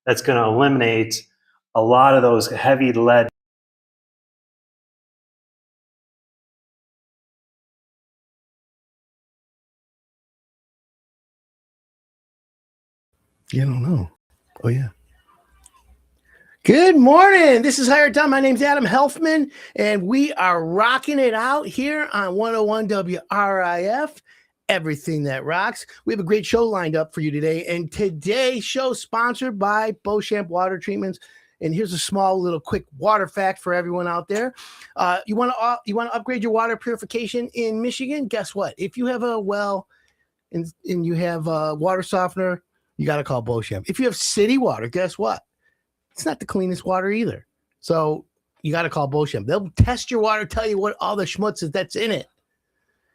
that's going to eliminate a lot of those heavy lead. You don't know. Oh, yeah. Good morning. This is Higher Done. My name's Adam Helfman, and we are rocking it out here on 101 WRIF, Everything That Rocks. We have a great show lined up for you today, and today's show sponsored by Beauchamp Water Treatments. And here's a small little quick water fact for everyone out there. You want to upgrade your water purification in Michigan? Guess what? If you have a well and you have a water softener, you got to call Beauchamp. If you have city water, guess what? It's not the cleanest water either. So you got to call Beauchamp. They'll test your water, tell you what all the schmutz is that's in it.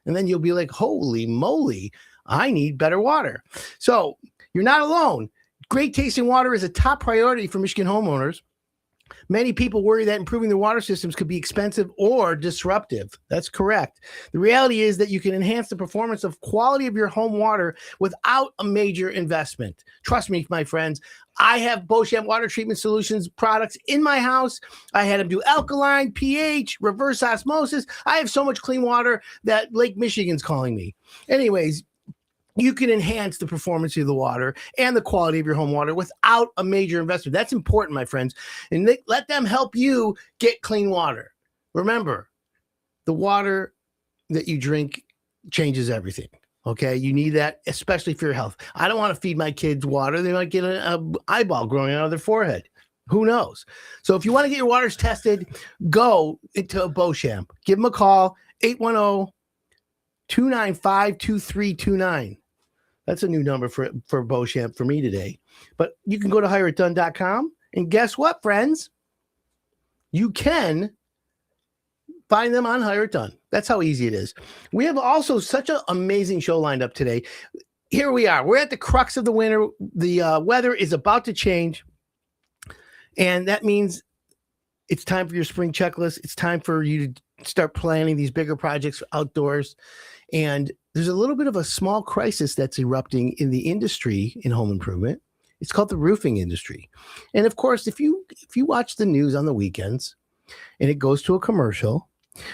And then you'll be like, holy moly, I need better water. So you're not alone. Great tasting water is a top priority for Michigan homeowners. Many people worry that improving their water systems could be expensive or disruptive. That's correct. The reality is that you can enhance the performance of quality of your home water without a major investment. Trust me, my friends, I have Beauchamp Water Treatment Solutions products in my house. I had them do alkaline, pH, reverse osmosis. I have so much clean water that Lake Michigan's calling me. Anyways, you can enhance the performance of the water and the quality of your home water without a major investment. That's important, my friends. And let them help you get clean water. Remember, the water that you drink changes everything. Okay, you need that, especially for your health. I don't want to feed my kids water. They might get an eyeball growing out of their forehead. Who knows? So if you want to get your waters tested, go into a Beauchamp. Give them a call, 810-295-2329. That's a new number for Beauchamp for me today. But you can go to higheritdone.com, and guess what, friends? You can find them on Higher It Done. That's how easy it is. We have also such an amazing show lined up today. Here we are. We're at the crux of the winter. The weather is about to change, and that means it's time for your spring checklist. It's time for you to start planning these bigger projects outdoors. And there's a little bit of a small crisis that's erupting in the industry in home improvement. It's called the roofing industry. And of course, if you watch the news on the weekends and it goes to a commercial,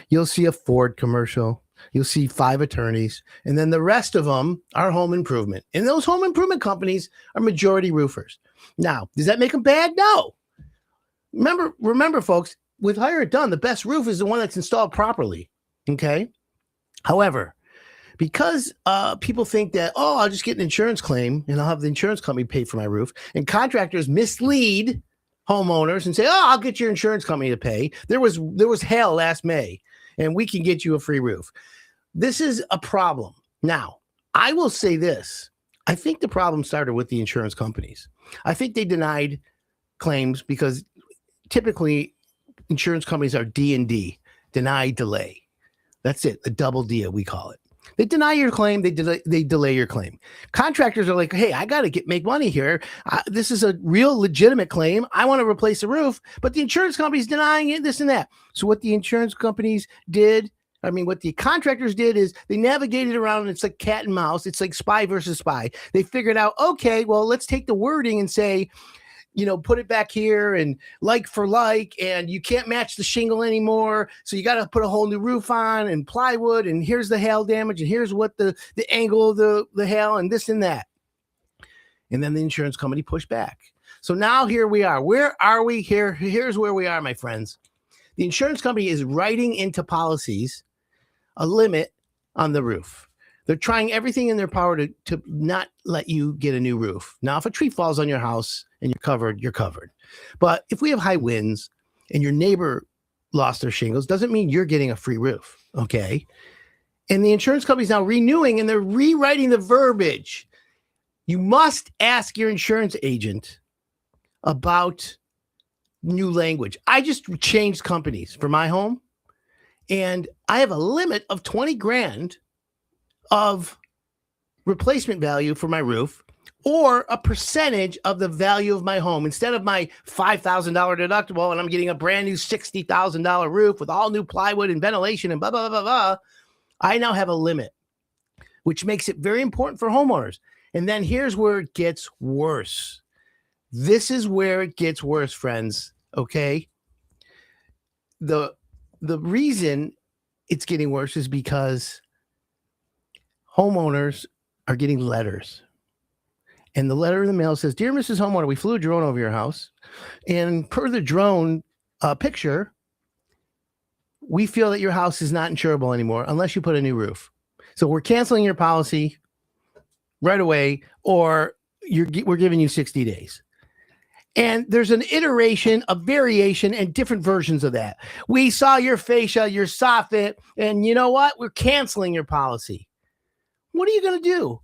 you'll see a Ford commercial, you'll see 5 attorneys, and then the rest of them are home improvement. And those home improvement companies are majority roofers. Now, does that make them bad? No. Remember, folks, with Higher It Done, the best roof is the one that's installed properly. Okay. However, because people think that, I'll just get an insurance claim and I'll have the insurance company pay for my roof, and contractors mislead homeowners and say, I'll get your insurance company to pay. There was hail last May and we can get you a free roof. This is a problem. Now, I will say this. I think the problem started with the insurance companies. I think they denied claims because typically insurance companies are D&D, deny, delay. That's it, a double D, we call it. They deny your claim. They delay your claim. Contractors are like, hey, I got to make money here. This is a real legitimate claim. I want to replace the roof, but the insurance company's denying it, this and that. So what the insurance companies did, what the contractors did is they navigated around, and it's like cat and mouse. It's like spy versus spy. They figured out, okay, well, let's take the wording and say, put it back here and like for like, and you can't match the shingle anymore. So you got to put a whole new roof on and plywood, and here's the hail damage, and here's what the angle of the hail and this and that. And then the insurance company pushed back. So now here we are. Where are we here? Here's where we are, my friends. The insurance company is writing into policies a limit on the roof. They're trying everything in their power to not let you get a new roof. Now, if a tree falls on your house and you're covered, you're covered. But if we have high winds and your neighbor lost their shingles, doesn't mean you're getting a free roof, okay? And the insurance company's now renewing, and they're rewriting the verbiage. You must ask your insurance agent about new language. I just changed companies for my home, and I have a limit of 20 grand of replacement value for my roof, or a percentage of the value of my home. Instead of my $5,000 deductible and I'm getting a brand new $60,000 roof with all new plywood and ventilation and blah, blah, blah, blah, I now have a limit, which makes it very important for homeowners. And then here's where it gets worse. This is where it gets worse, friends. Okay. The reason it's getting worse is because homeowners are getting letters. And the letter in the mail says, "Dear Mrs. Homeowner, we flew a drone over your house. And per the drone picture, we feel that your house is not insurable anymore unless you put a new roof. So we're canceling your policy right away, or we're giving you 60 days. And there's an iteration, a variation, and different versions of that. We saw your fascia, your soffit, and you know what? We're canceling your policy. What are you going to do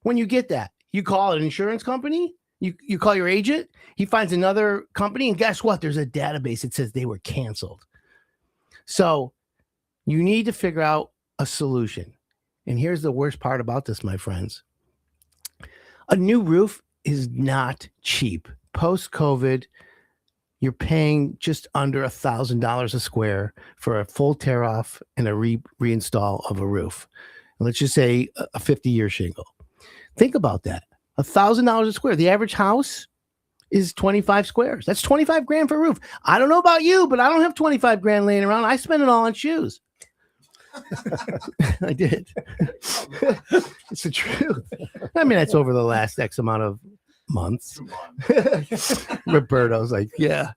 when you get that? You call an insurance company, you call your agent, he finds another company, and guess what? There's a database that says they were canceled. So you need to figure out a solution. And here's the worst part about this, my friends. A new roof is not cheap. Post-COVID, you're paying just under $1,000 a square for a full tear-off and a reinstall of a roof. And let's just say a 50-year shingle. Think about that. $1,000 a square. The average house is 25 squares. That's 25 grand for a roof. I don't know about you, but I don't have 25 grand laying around. I spend it all on shoes. I did. It's the truth. I mean, that's over the last X amount of months. Roberto's like, yeah.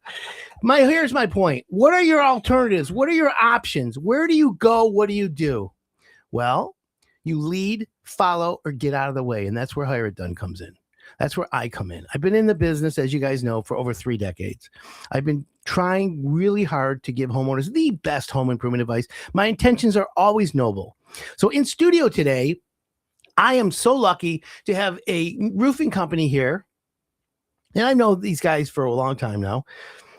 Here's my point. What are your alternatives? What are your options? Where do you go? What do you do? Well, you lead, follow, or get out of the way. And that's where Hire It Done comes in. That's where I come in. I've been in the business, as you guys know, for over 3 decades. I've been trying really hard to give homeowners the best home improvement advice. My intentions are always noble. So in studio today, I am so lucky to have a roofing company here, and I know these guys for a long time now,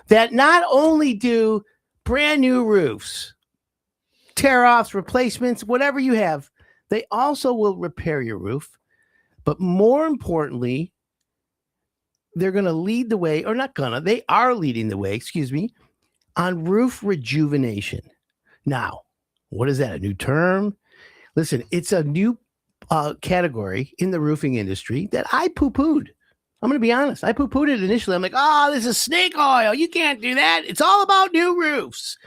that not only do brand new roofs, tear-offs, replacements, whatever you have, they also will repair your roof. But more importantly, they're going to lead the way, or not gonna, they are leading the way, on roof rejuvenation. Now, what is that? A new term? Listen, it's a new category in the roofing industry that I poo-pooed. I'm going to be honest. I poo-pooed it initially. I'm like, this is snake oil. You can't do that. It's all about new roofs.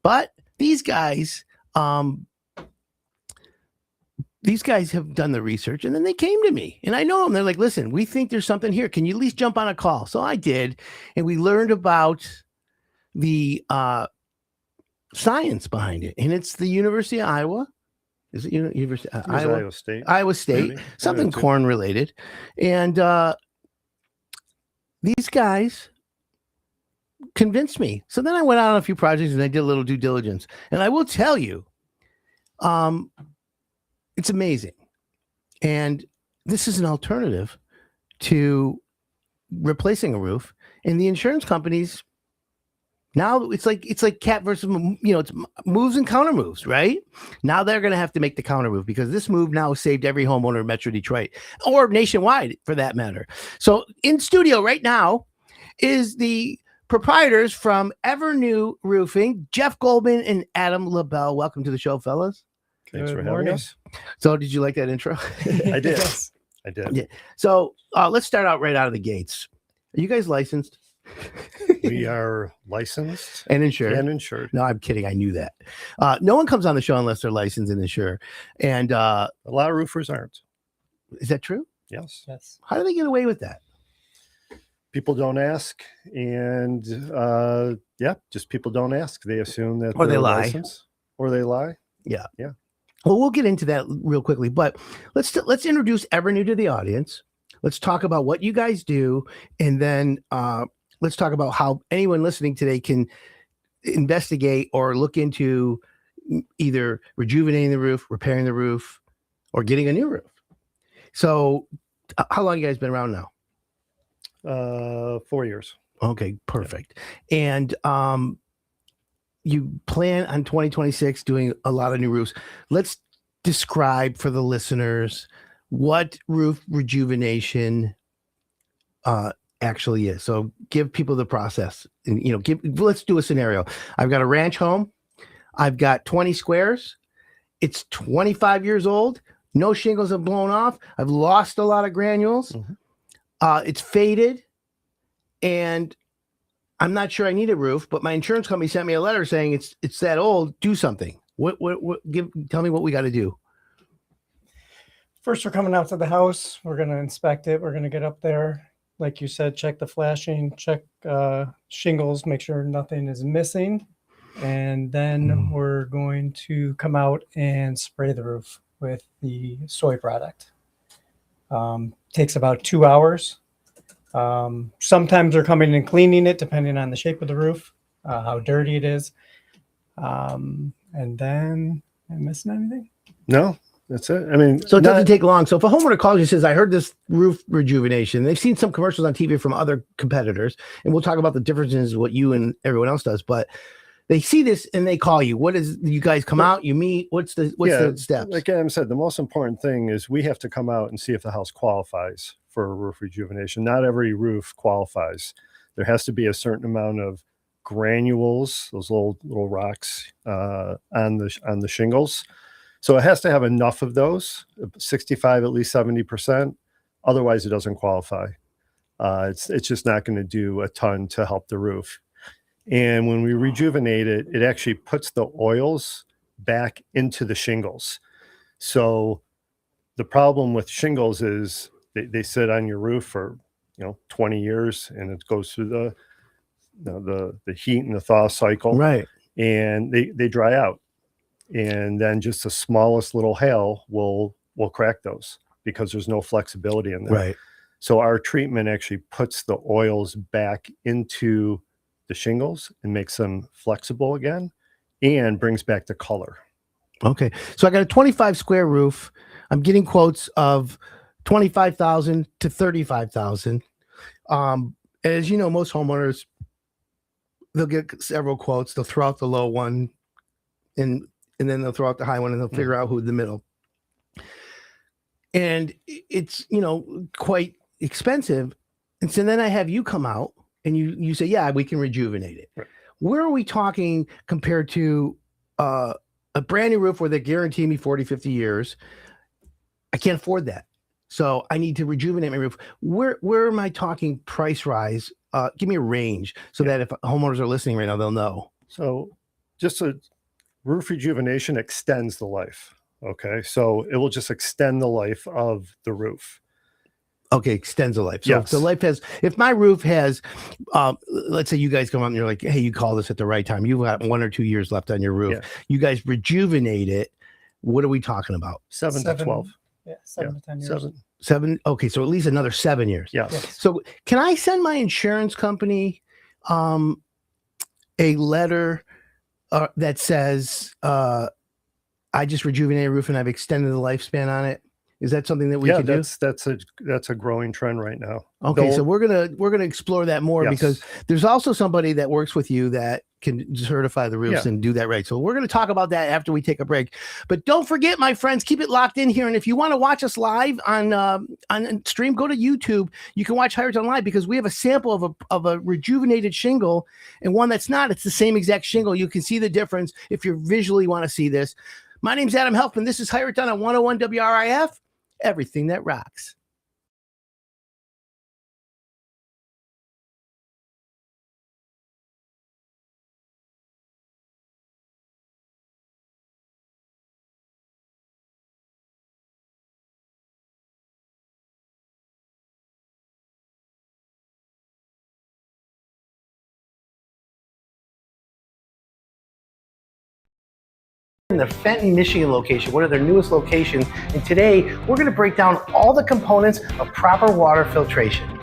But these guys have done the research, and then they came to me, and I know them. They're like, listen, we think there's something here. Can you at least jump on a call? So I did, and we learned about the science behind it. And it's the University of Iowa. Is it University of Iowa? Iowa State. Iowa State, maybe. Something corn related. And these guys convinced me. So then I went out on a few projects and I did a little due diligence. And I will tell you, it's amazing. And this is an alternative to replacing a roof. And the insurance companies, now it's like cat versus, it's moves and counter moves, right? Now they're going to have to make the counter move, because this move now saved every homeowner in Metro Detroit, or nationwide for that matter. So in studio right now is the proprietors from EverNew Roofing, Jeff Goldman and Adam LaBelle. Welcome to the show, fellas. Thanks for having us. So did you like that intro? I did. I did. Yeah. So let's start out right out of the gates. Are you guys licensed? We are licensed and insured. No, I'm kidding. I knew that. No one comes on the show unless they're licensed and insured. And a lot of roofers aren't. Is that true? Yes. How do they get away with that? People don't ask, and just people don't ask. They assume that or they lie, licensed, or they lie. Yeah. Yeah. Well, we'll get into that real quickly, but let's introduce EverNew to the audience. Let's talk about what you guys do, and then let's talk about how anyone listening today can investigate or look into either rejuvenating the roof, repairing the roof, or getting a new roof. So how long have you guys been around now? 4 years. Okay, perfect. Yeah. And you plan on 2026 doing a lot of new roofs. Let's describe for the listeners what roof rejuvenation actually is. So give people the process, and let's do a scenario. I've got a ranch home. I've got 20 squares. It's 25 years old. No shingles have blown off. I've lost a lot of granules. Mm-hmm. It's faded. and I'm not sure I need a roof, but my insurance company sent me a letter saying it's that old. Do something. Tell me what we got to do. First, we're coming out to the house. We're going to inspect it. We're going to get up there. Like you said, check the flashing, check shingles, make sure nothing is missing. And then we're going to come out and spray the roof with the soy product. Takes about 2 hours. Sometimes they're coming and cleaning it depending on the shape of the roof, how dirty it is. And then, am I missing anything? No, that's it. I mean, so it doesn't take long. So if a homeowner calls you and says, I heard this roof rejuvenation, they've seen some commercials on TV from other competitors, and we'll talk about the differences, what you and everyone else does, but they see this and they call you. What is, you guys come out, you meet, what's the steps? Like Adam said, the most important thing is we have to come out and see if the house qualifies for a roof rejuvenation. Not every roof qualifies. There has to be a certain amount of granules, those little rocks on the shingles. So it has to have enough of those, 65, at least 70%. Otherwise, it doesn't qualify. It's just not going to do a ton to help the roof. And when we rejuvenate it, it actually puts the oils back into the shingles. So the problem with shingles is they sit on your roof for 20 years, and it goes through the heat and the thaw cycle, right? And they dry out. And then just the smallest little hail will crack those because there's no flexibility in there. Right. So our treatment actually puts the oils back into the shingles and makes them flexible again and brings back the color. Okay. So I got a 25 square roof. I'm getting quotes of 25,000 to 35,000. As you know, most homeowners, they'll get several quotes. They'll throw out the low one and then they'll throw out the high one, and they'll figure out who's the middle. And it's, quite expensive. And so then I have you come out and you say, yeah, we can rejuvenate it. Right. Where are we talking compared to a brand new roof where they guarantee me 40, 50 years? I can't afford that. So I need to rejuvenate my roof. Where am I talking price rise? Give me a range so that if homeowners are listening right now, they'll know. So just a roof rejuvenation extends the life. Okay. So it will just extend the life of the roof. Okay. Extends the life. So yes. If the life has, if my roof has, let's say you guys come out and you're like, hey, you called us at the right time. You've got 1 or 2 years left on your roof. Yeah. You guys rejuvenate it. What are we talking about? 7 to 12. Yeah, 7 to 10 years. Seven. Okay. So at least another 7 years. Yeah. Yes. So can I send my insurance company a letter that says I just rejuvenated a roof and I've extended the lifespan on it? Is that something that we can do? That's a growing trend right now. Okay, so we're gonna explore that more, because there's also somebody that works with you that can certify the roofs and do that right. So we're gonna talk about that after we take a break. But don't forget, my friends, keep it locked in here. And if you want to watch us live on stream, go to YouTube. You can watch Hire It Done Live, because we have a sample of a rejuvenated shingle and one that's not. It's the same exact shingle. You can see the difference if you visually want to see this. My name's Adam Helfman. This is Hire It Done on 101 WRIF. Everything that rocks. In the Fenton, Michigan location, one of their newest locations. And today we're going to break down all the components of proper water filtration.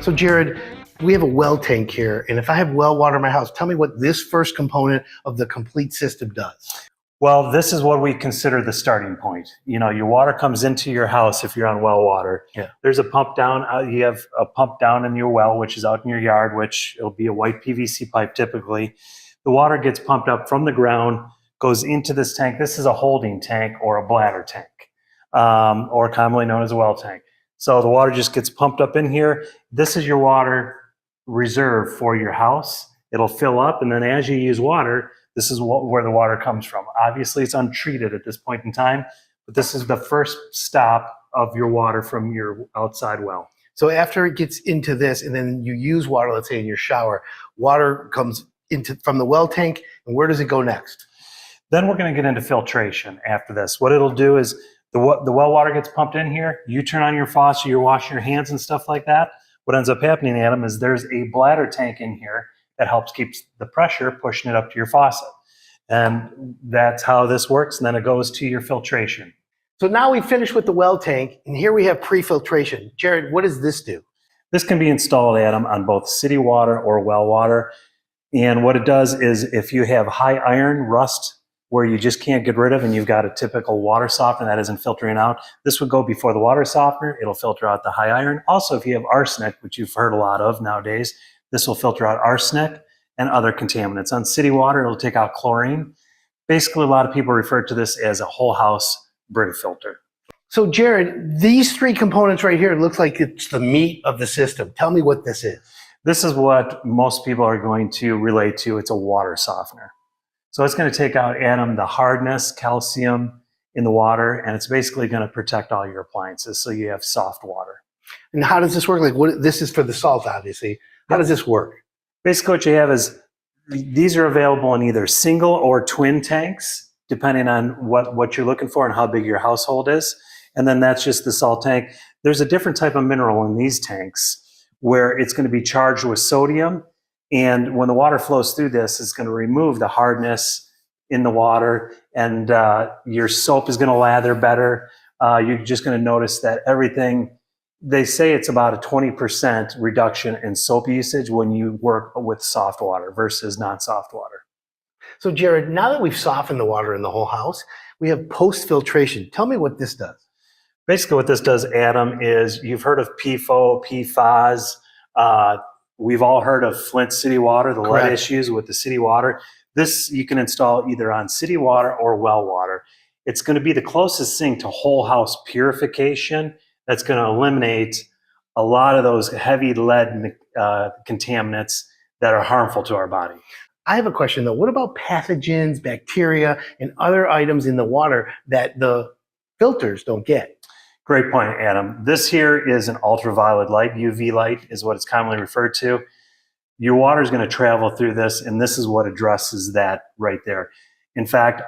So Jared, we have a well tank here. And if I have well water in my house, tell me what this first component of the complete system does. Well, this is what we consider the starting point. Your water comes into your house if you're on well water. Yeah. There's a pump down. You have a pump down in your well, which is out in your yard, which it'll be a white PVC pipe typically. The water gets pumped up from the ground, goes into this tank. This is a holding tank or a bladder tank, or commonly known as a well tank. So the water just gets pumped up in here. This is your water reserve for your house. It'll fill up, and then as you use water, this is where the water comes from. Obviously, it's untreated at this point in time, but this is the first stop of your water from your outside well. So after it gets into this, and then you use water, let's say in your shower, water comes into from the well tank, and where does it go next? Then we're going to get into filtration after this. What it'll do is the well water gets pumped in here. You turn on your faucet, you're washing your hands and stuff like that. What ends up happening, Adam, is there's a bladder tank in here that helps keep the pressure pushing it up to your faucet. And that's how this works. And then it goes to your filtration. So now we finished with the well tank, and here we have pre-filtration. Jared, what does this do? This can be installed, Adam, on both city water or well water. And what it does is if you have high iron rust where you just can't get rid of, and you've got a typical water softener that isn't filtering out, this would go before the water softener. It'll filter out the high iron. Also, if you have arsenic, which you've heard a lot of nowadays, this will filter out arsenic and other contaminants. On city water, it'll take out chlorine. Basically, a lot of people refer to this as a whole house Brita filter. So Jared, these three components right here, it looks like it's the meat of the system. Tell me what this is. This is what most people are going to relate to. It's a water softener. So it's going to take out, Adam, the hardness, calcium in the water, and it's basically going to protect all your appliances so you have soft water. And how does this work? Like, what? This is for the salt, obviously. How does this work? Basically, what you have is these are available in either single or twin tanks, depending on what you're looking for and how big your household is. And then that's just the salt tank. There's a different type of mineral in these tanks where it's going to be charged with sodium. And when the water flows through this, it's going to remove the hardness in the water, and your soap is going to lather better. You're just going to notice that everything, they say it's about a 20% reduction in soap usage when you work with soft water versus non-soft water. So Jared, now that we've softened the water in the whole house, we have post-filtration. Tell me what this does. Basically what this does, Adam, is you've heard of PFO, PFAS. We've all heard of Flint city water, the lead issues with the city water. This you can install either on city water or well water. It's going to be the closest thing to whole house purification that's going to eliminate a lot of those heavy lead contaminants that are harmful to our body. I have a question though. What about pathogens, bacteria, and other items in the water that the filters don't get? Great point, Adam. This here is an ultraviolet light. UV light is what it's commonly referred to. Your water is going to travel through this, and this is what addresses that right there. In fact,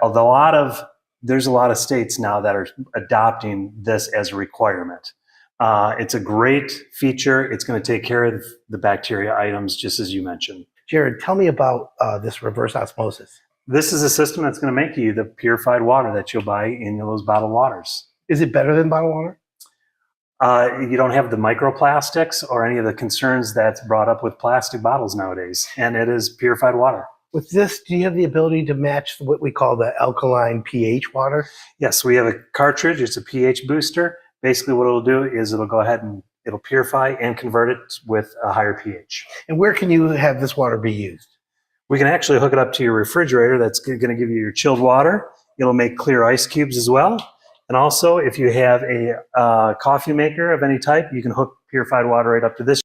there's a lot of states now that are adopting this as a requirement. It's a great feature. It's going to take care of the bacteria items, just as you mentioned. Jared, tell me about this reverse osmosis. This is a system that's going to make you the purified water that you'll buy in those bottled waters. Is it better than bottled water? You don't have the microplastics or any of the concerns that's brought up with plastic bottles nowadays, and it is purified water. With this, do you have the ability to match what we call the alkaline pH water? Yes, we have a cartridge. It's a pH booster. Basically what it'll do is it'll go ahead and it'll purify and convert it with a higher pH. And where can you have this water be used? We can actually hook it up to your refrigerator. That's going to give you your chilled water. It'll make clear ice cubes as well. And also, if you have a coffee maker of any type, you can hook purified water right up to this.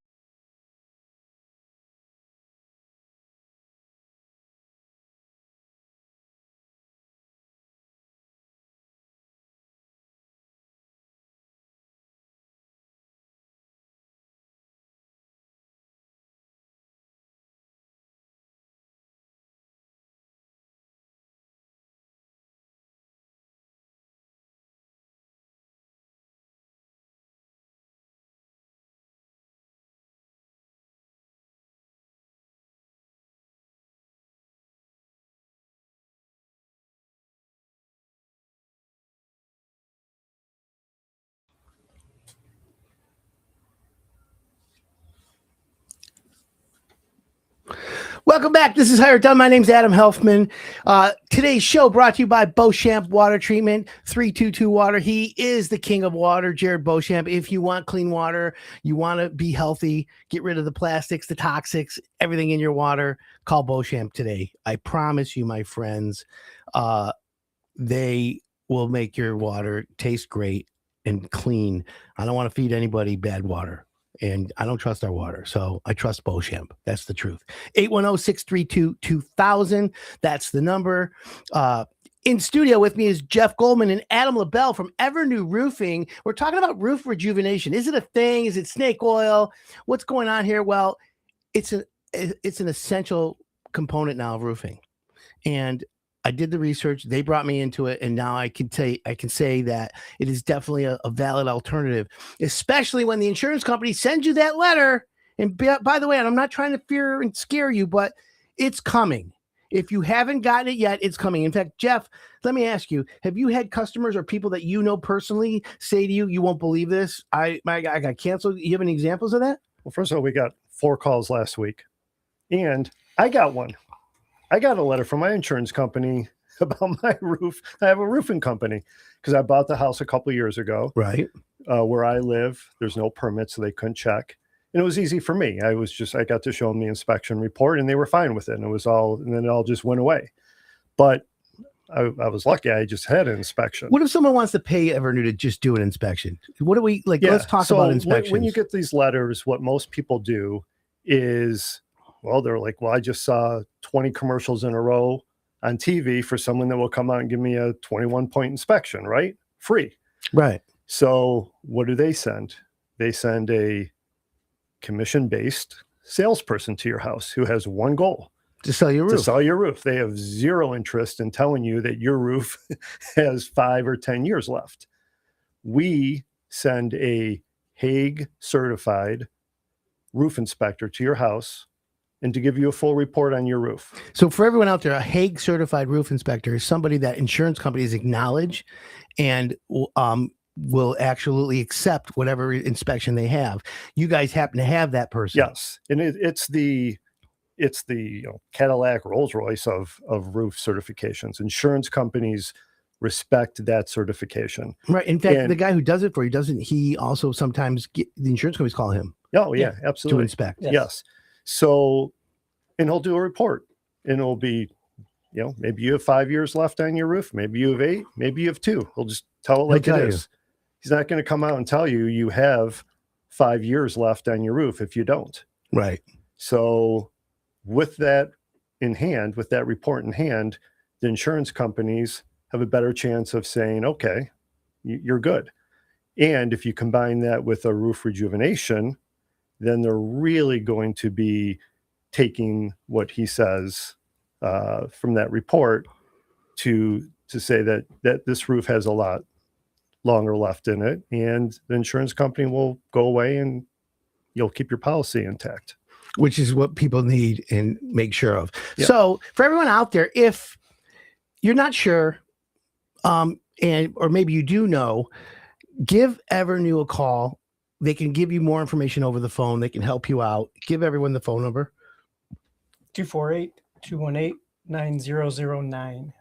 Welcome back. This is Higher Done. My name's Adam Helfman. Today's show brought to you by Beauchamp Water Treatment, 322 Water. He is the king of water, Jared Beauchamp. If you want clean water, you want to be healthy, get rid of the plastics, the toxics, everything in your water, call Beauchamp today. I promise you, my friends, they will make your water taste great and clean. I don't want to feed anybody bad water. And I don't trust our water, so I trust Beauchamp. That's the truth. 810-632-2000. That's the number. In studio with me is Jeff Goldman and Adam LaBelle from EverNew Roofing. We're talking about roof rejuvenation. Is it a thing? Is it snake oil? What's going on here? Well, it's an essential component now of roofing. And I did the research. They brought me into it, and now I can say that it is definitely a valid alternative, especially when the insurance company sends you that letter. And by the way, and I'm not trying to fear and scare you, but it's coming. If you haven't gotten it yet, it's coming. In fact, Jeff, let me ask you, have you had customers or people that you know personally say to you, you won't believe this, I got canceled? You have any examples of that? Well, first of all, we got 4 calls last week, and I got one. I got a letter from my insurance company about my roof. I have a roofing company because I bought the house a couple of years ago. Right. Where I live, there's no permit, so they couldn't check. And it was easy for me. I got to show them the inspection report, and they were fine with it. And then it all just went away. But I was lucky. I just had an inspection. What if someone wants to pay EverNew to just do an inspection? What do we like? Yeah, let's talk about inspections. When you get these letters, what most people do is, well, they're like, well, I just saw 20 commercials in a row on TV for someone that will come out and give me a 21-point inspection, right? Free. Right. So what do they send? They send a commission-based salesperson to your house who has one goal: to sell your roof. To sell your roof. They have zero interest in telling you that your roof has 5 or 10 years left. We send a Hague certified roof inspector to your house and to give you a full report on your roof. So for everyone out there, a Hague certified roof inspector is somebody that insurance companies acknowledge and will actually accept whatever inspection they have. You guys happen to have that person. Yes. And it's the Cadillac Rolls Royce of roof certifications. Insurance companies respect that certification. Right. In fact, the guy who does it for you, doesn't he also sometimes get the insurance companies call him? Oh yeah, absolutely. To inspect. Yes. So, and he'll do a report, and it'll be, maybe you have 5 years left on your roof. Maybe you have 8, maybe you have 2. He'll just tell it like it is. He's not going to come out and tell you you have 5 years left on your roof if you don't. Right. So with that in hand, with that report in hand, the insurance companies have a better chance of saying, okay, you're good. And if you combine that with a roof rejuvenation, then they're really going to be taking what he says from that report to say that this roof has a lot longer left in it, and the insurance company will go away and you'll keep your policy intact. Which is what people need and make sure of. Yeah. So for everyone out there, if you're not sure, or maybe you do know, give EverNew a call. They can give you more information over the phone. They can help you out. Give everyone the phone number. 248-218-9009.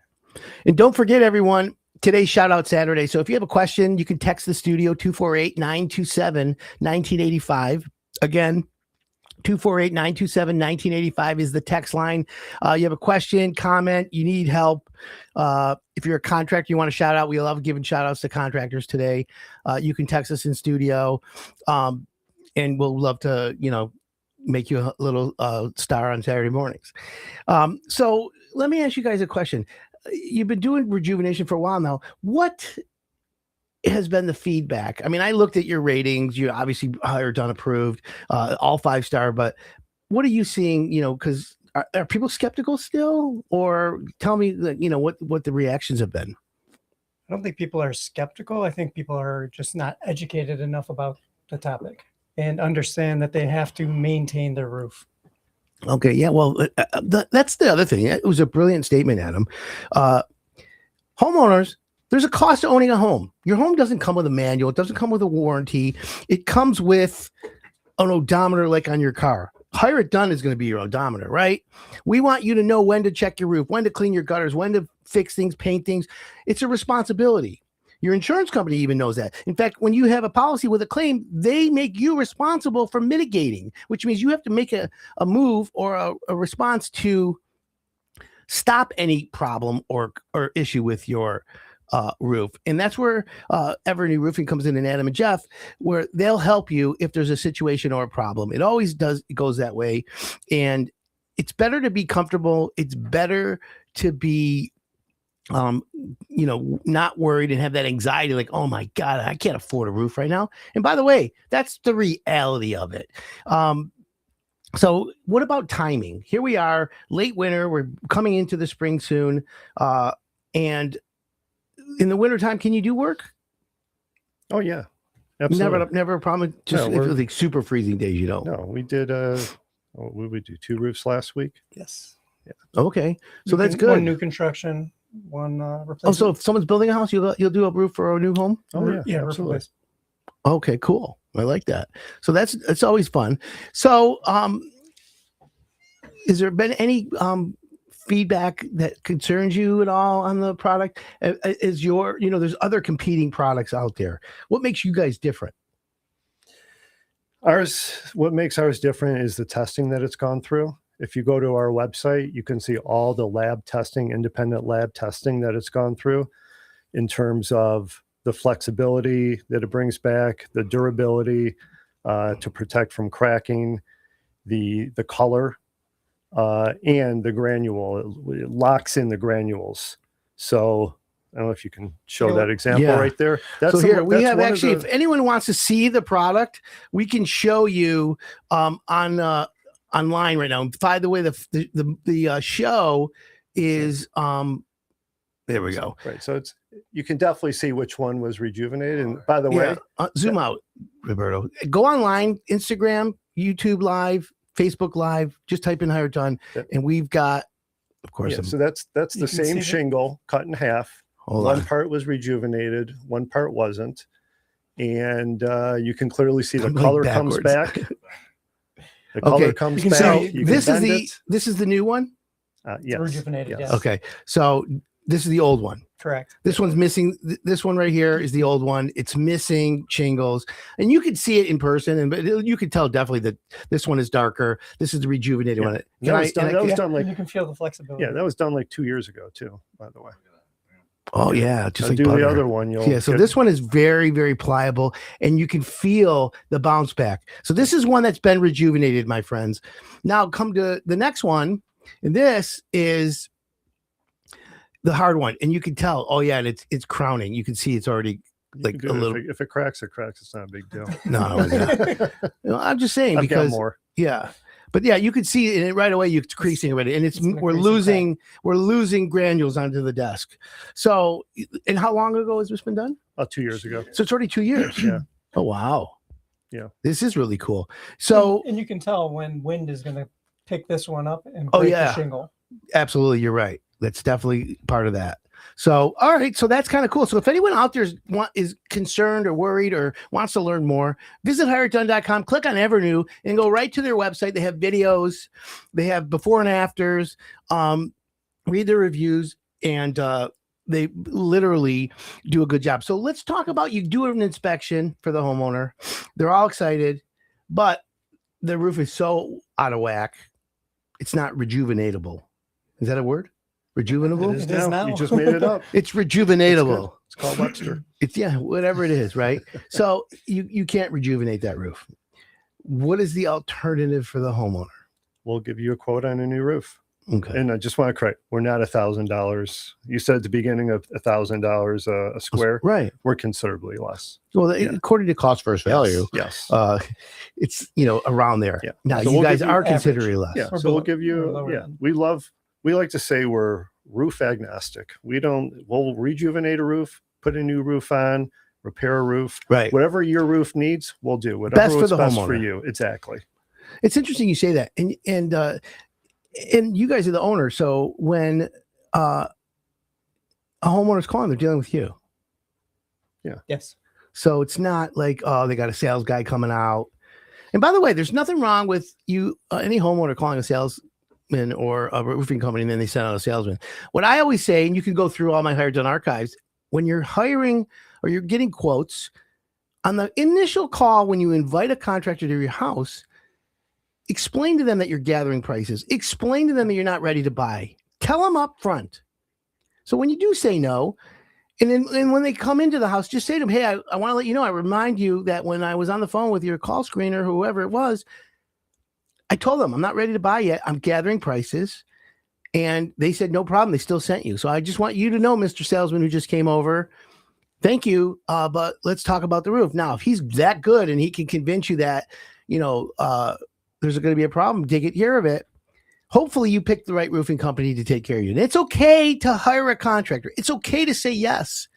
And don't forget, everyone, today's shout out Saturday. So if you have a question, you can text the studio 248-927-1985. Again, 248-927-1985 is the text line. You have a question, comment, you need help. If you're a contractor, you want to shout out, we love giving shout outs to contractors today. You can text us in studio, and we'll love to, make you a little star on Saturday mornings. So let me ask you guys a question. You've been doing rejuvenation for a while now. What has been the feedback? I mean, I looked at your ratings. You obviously hired done approved, all 5-star, but what are you seeing, because are people skeptical still? Or tell me what the reactions have been. I don't think people are skeptical. I think people are just not educated enough about the topic and understand that they have to maintain their roof. Okay. Yeah. Well, that's the other thing. It was a brilliant statement, Adam. Homeowners, there's a cost to owning a home. Your home doesn't come with a manual. It doesn't come with a warranty. It comes with an odometer like on your car. Hire It Done is going to be your odometer, right? We want you to know when to check your roof, when to clean your gutters, when to fix things, paint things. It's a responsibility. Your insurance company even knows that. In fact, when you have a policy with a claim, they make you responsible for mitigating, which means you have to make a move or a response to stop any problem or issue with your roof. And that's where EverNew Roofing comes in, and Adam and Jeff, where they'll help you if there's a situation or a problem. It always does. It goes that way. And it's better to be comfortable. It's better to be not worried and have that anxiety like, oh my God, I can't afford a roof right now. And by the way, that's the reality of it. So what about timing? Here we are, late winter. We're coming into the spring soon. And in the wintertime, can you do work? Oh yeah, absolutely. Never a problem. Just if it was like super freezing days, you don't. No, we did. What did we do? 2 roofs last week. Yes. Yeah. Okay, so that's good. One new construction, one replacement. Oh, so if someone's building a house, you'll do a roof for a new home? Oh yeah, yeah, absolutely. replace. Okay, cool. I like that. So that's always fun. So, has there been any feedback that concerns you at all on the product? Is there's other competing products out there. What makes you guys different? What makes ours different is the testing that it's gone through. If you go to our website, you can see all the independent lab testing that it's gone through in terms of the flexibility that it brings back, the durability to protect from cracking, the color, and the granule. It locks in the granules. So I don't know if you can show that example right there. So here we have actually, if anyone wants to see the product, we can show you online right now. By the way, the show is there we go. Right. So you can definitely see which one was rejuvenated. And by the way, zoom out, Roberto. Go online, Instagram, YouTube Live, Facebook Live. Just type in Higher Done, and we've got, of course. So that's the same shingle cut in half. One part was rejuvenated, one part wasn't, and you can clearly see the color comes back. The color comes back. So this is the new one. Yes. Rejuvenated. Yes. Okay, so this is the old one. Correct. This one's missing. This one right here is the old one. It's missing shingles, and you can see it in person, but you can tell definitely that this one is darker. This is the rejuvenated one. That was done like, you can feel the flexibility. Yeah, that was done like 2 years ago too. By the way. Oh yeah, just like do butter. The other one. So this one is very, very pliable, and you can feel the bounce back. So this is one that's been rejuvenated, my friends. Now come to the next one, and this is the hard one, and you can tell. Oh yeah, and it's crowning. You can see it's already like a little. If it cracks, it cracks. It's not a big deal. No, I'm just saying I've because got more. Yeah. But yeah, you could see it right away. It's creasing already, and we're losing granules onto the desk. So, and how long ago has this been done? 2 years ago. So it's already 2 years. Yeah. Oh wow. Yeah. This is really cool. So, and you can tell when wind is going to pick this one up and break the shingle. Absolutely, you're right. That's definitely part of that. So, all right. So that's kind of cool. So if anyone out there is concerned or worried or wants to learn more, visit highertone.com, click on EverNew, and go right to their website. They have videos. They have before and afters. Read their reviews, and they literally do a good job. So let's talk about, you do an inspection for the homeowner. They're all excited, but the roof is so out of whack. It's not rejuvenatable. Is that a word? Rejuvenable? It is now. You just made it up. It's rejuvenatable. It's called Webster. It's whatever it is, right? So you can't rejuvenate that roof. What is the alternative for the homeowner? We'll give you a quote on a new roof. Okay. And I just want to correct, we're not $1,000. You said at the beginning of $1,000 a square. Right. We're considerably less. Well, according to cost versus value, yes. It's around there. Yeah. Now So you guys are considerably less. Yeah. So we'll give you. We like to say we're roof agnostic. We'll rejuvenate a roof, put a new roof on, repair a roof. Right. Whatever your roof needs, we'll do. Whatever Best for the best homeowner. for you. Exactly. It's interesting you say that. And you guys are the owner. So when a homeowner's calling, they're dealing with you. Yeah. Yes. So it's not like, oh, they got a sales guy coming out. And by the way, there's nothing wrong with you, any homeowner calling a salesman or a roofing company, and then they send out a salesman. What I always say, and you can go through all my Higher Done archives, when you're hiring or you're getting quotes, on the initial call, when you invite a contractor to your house, explain to them that you're gathering prices. Explain to them that you're not ready to buy. Tell them up front. So when you do say no, and when they come into the house, just say to them, hey, I want to let you know, I remind you that when I was on the phone with your call screener, whoever it was, I told them I'm not ready to buy yet. I'm gathering prices. And they said, no problem. They still sent you. So I just want you to know, Mr. Salesman who just came over, thank you. But let's talk about the roof. Now, if he's that good and he can convince you that, there's going to be a problem, take care of it. Hopefully you pick the right roofing company to take care of you. And it's okay to hire a contractor. It's okay to say yes.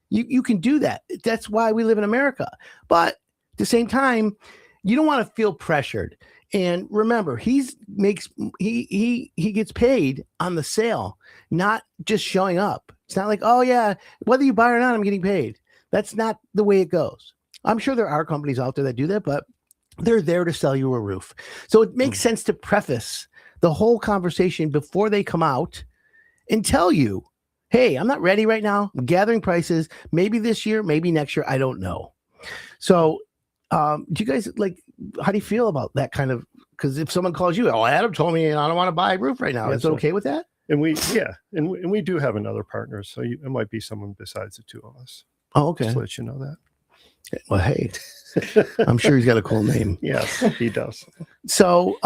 You can do that. That's why we live in America. But at the same time, you don't want to feel pressured. And remember, he gets paid on the sale, not just showing up. It's not like, oh yeah, whether you buy or not, I'm getting paid. That's not the way it goes. I'm sure there are companies out there that do that, but they're there to sell you a roof. So it makes sense to preface the whole conversation before they come out and tell you, hey, I'm not ready right now. I'm gathering prices. Maybe this year, maybe next year. I don't know. So do you guys how do you feel about that kind of, because if someone calls you, oh, Adam told me I don't want to buy a roof right now. Is it okay with that? And we do have another partner. So it might be someone besides the two of us. Oh, okay. Just to let you know that. Well, hey, I'm sure he's got a cool name. Yes, he does. So,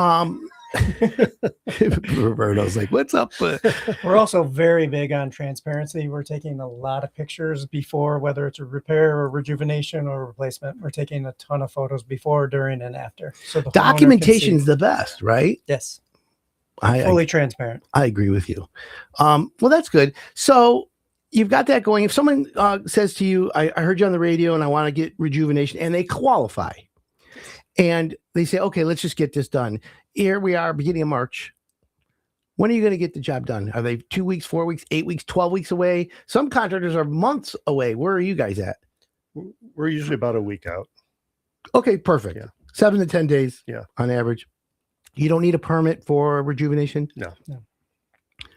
Roberto's like, what's up? We're also very big on transparency. We're taking a lot of pictures before, whether it's a repair or rejuvenation or replacement. We're taking a ton of photos before, during, and after. So the documentation is the best, right? Yes. I fully transparent. I agree with you. Well, that's good. So you've got that going. If someone says to you, I heard you on the radio and I want to get rejuvenation, and they qualify and they say, okay, let's just get this done. Here we are, beginning of March. When are you going to get the job done? Are they 2 weeks, 4 weeks, 8 weeks, 12 weeks away? Some contractors are months away. Where are you guys at? We're usually about a week out. Okay, perfect. Yeah. 7 to 10 days. Yeah. On average. You don't need a permit for rejuvenation? No.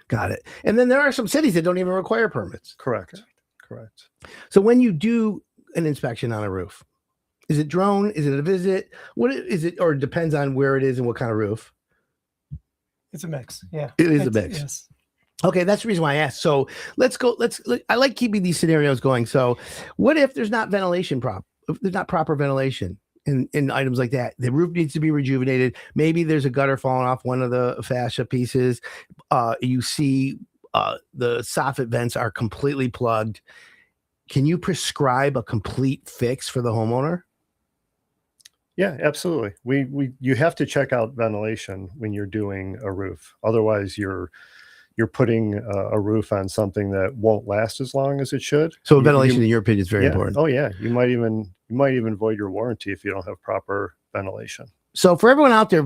Got it. And then there are some cities that don't even require permits. Correct. So when you do an inspection on a roof, is it drone? Is it a visit? What is it? Or it depends on where it is and what kind of roof? It's a mix. Yeah. It is a mix. Yes. Okay, that's the reason why I asked. So I like keeping these scenarios going. So what if there's not if there's not proper ventilation in items like that? The roof needs to be rejuvenated. Maybe there's a gutter falling off one of the fascia pieces. You see the soffit vents are completely plugged. Can you prescribe a complete fix for the homeowner? Yeah, absolutely. You have to check out ventilation when you're doing a roof. Otherwise, you're putting a roof on something that won't last as long as it should. So ventilation, in your opinion, is very important. Oh yeah, you might even void your warranty if you don't have proper ventilation. So for everyone out there,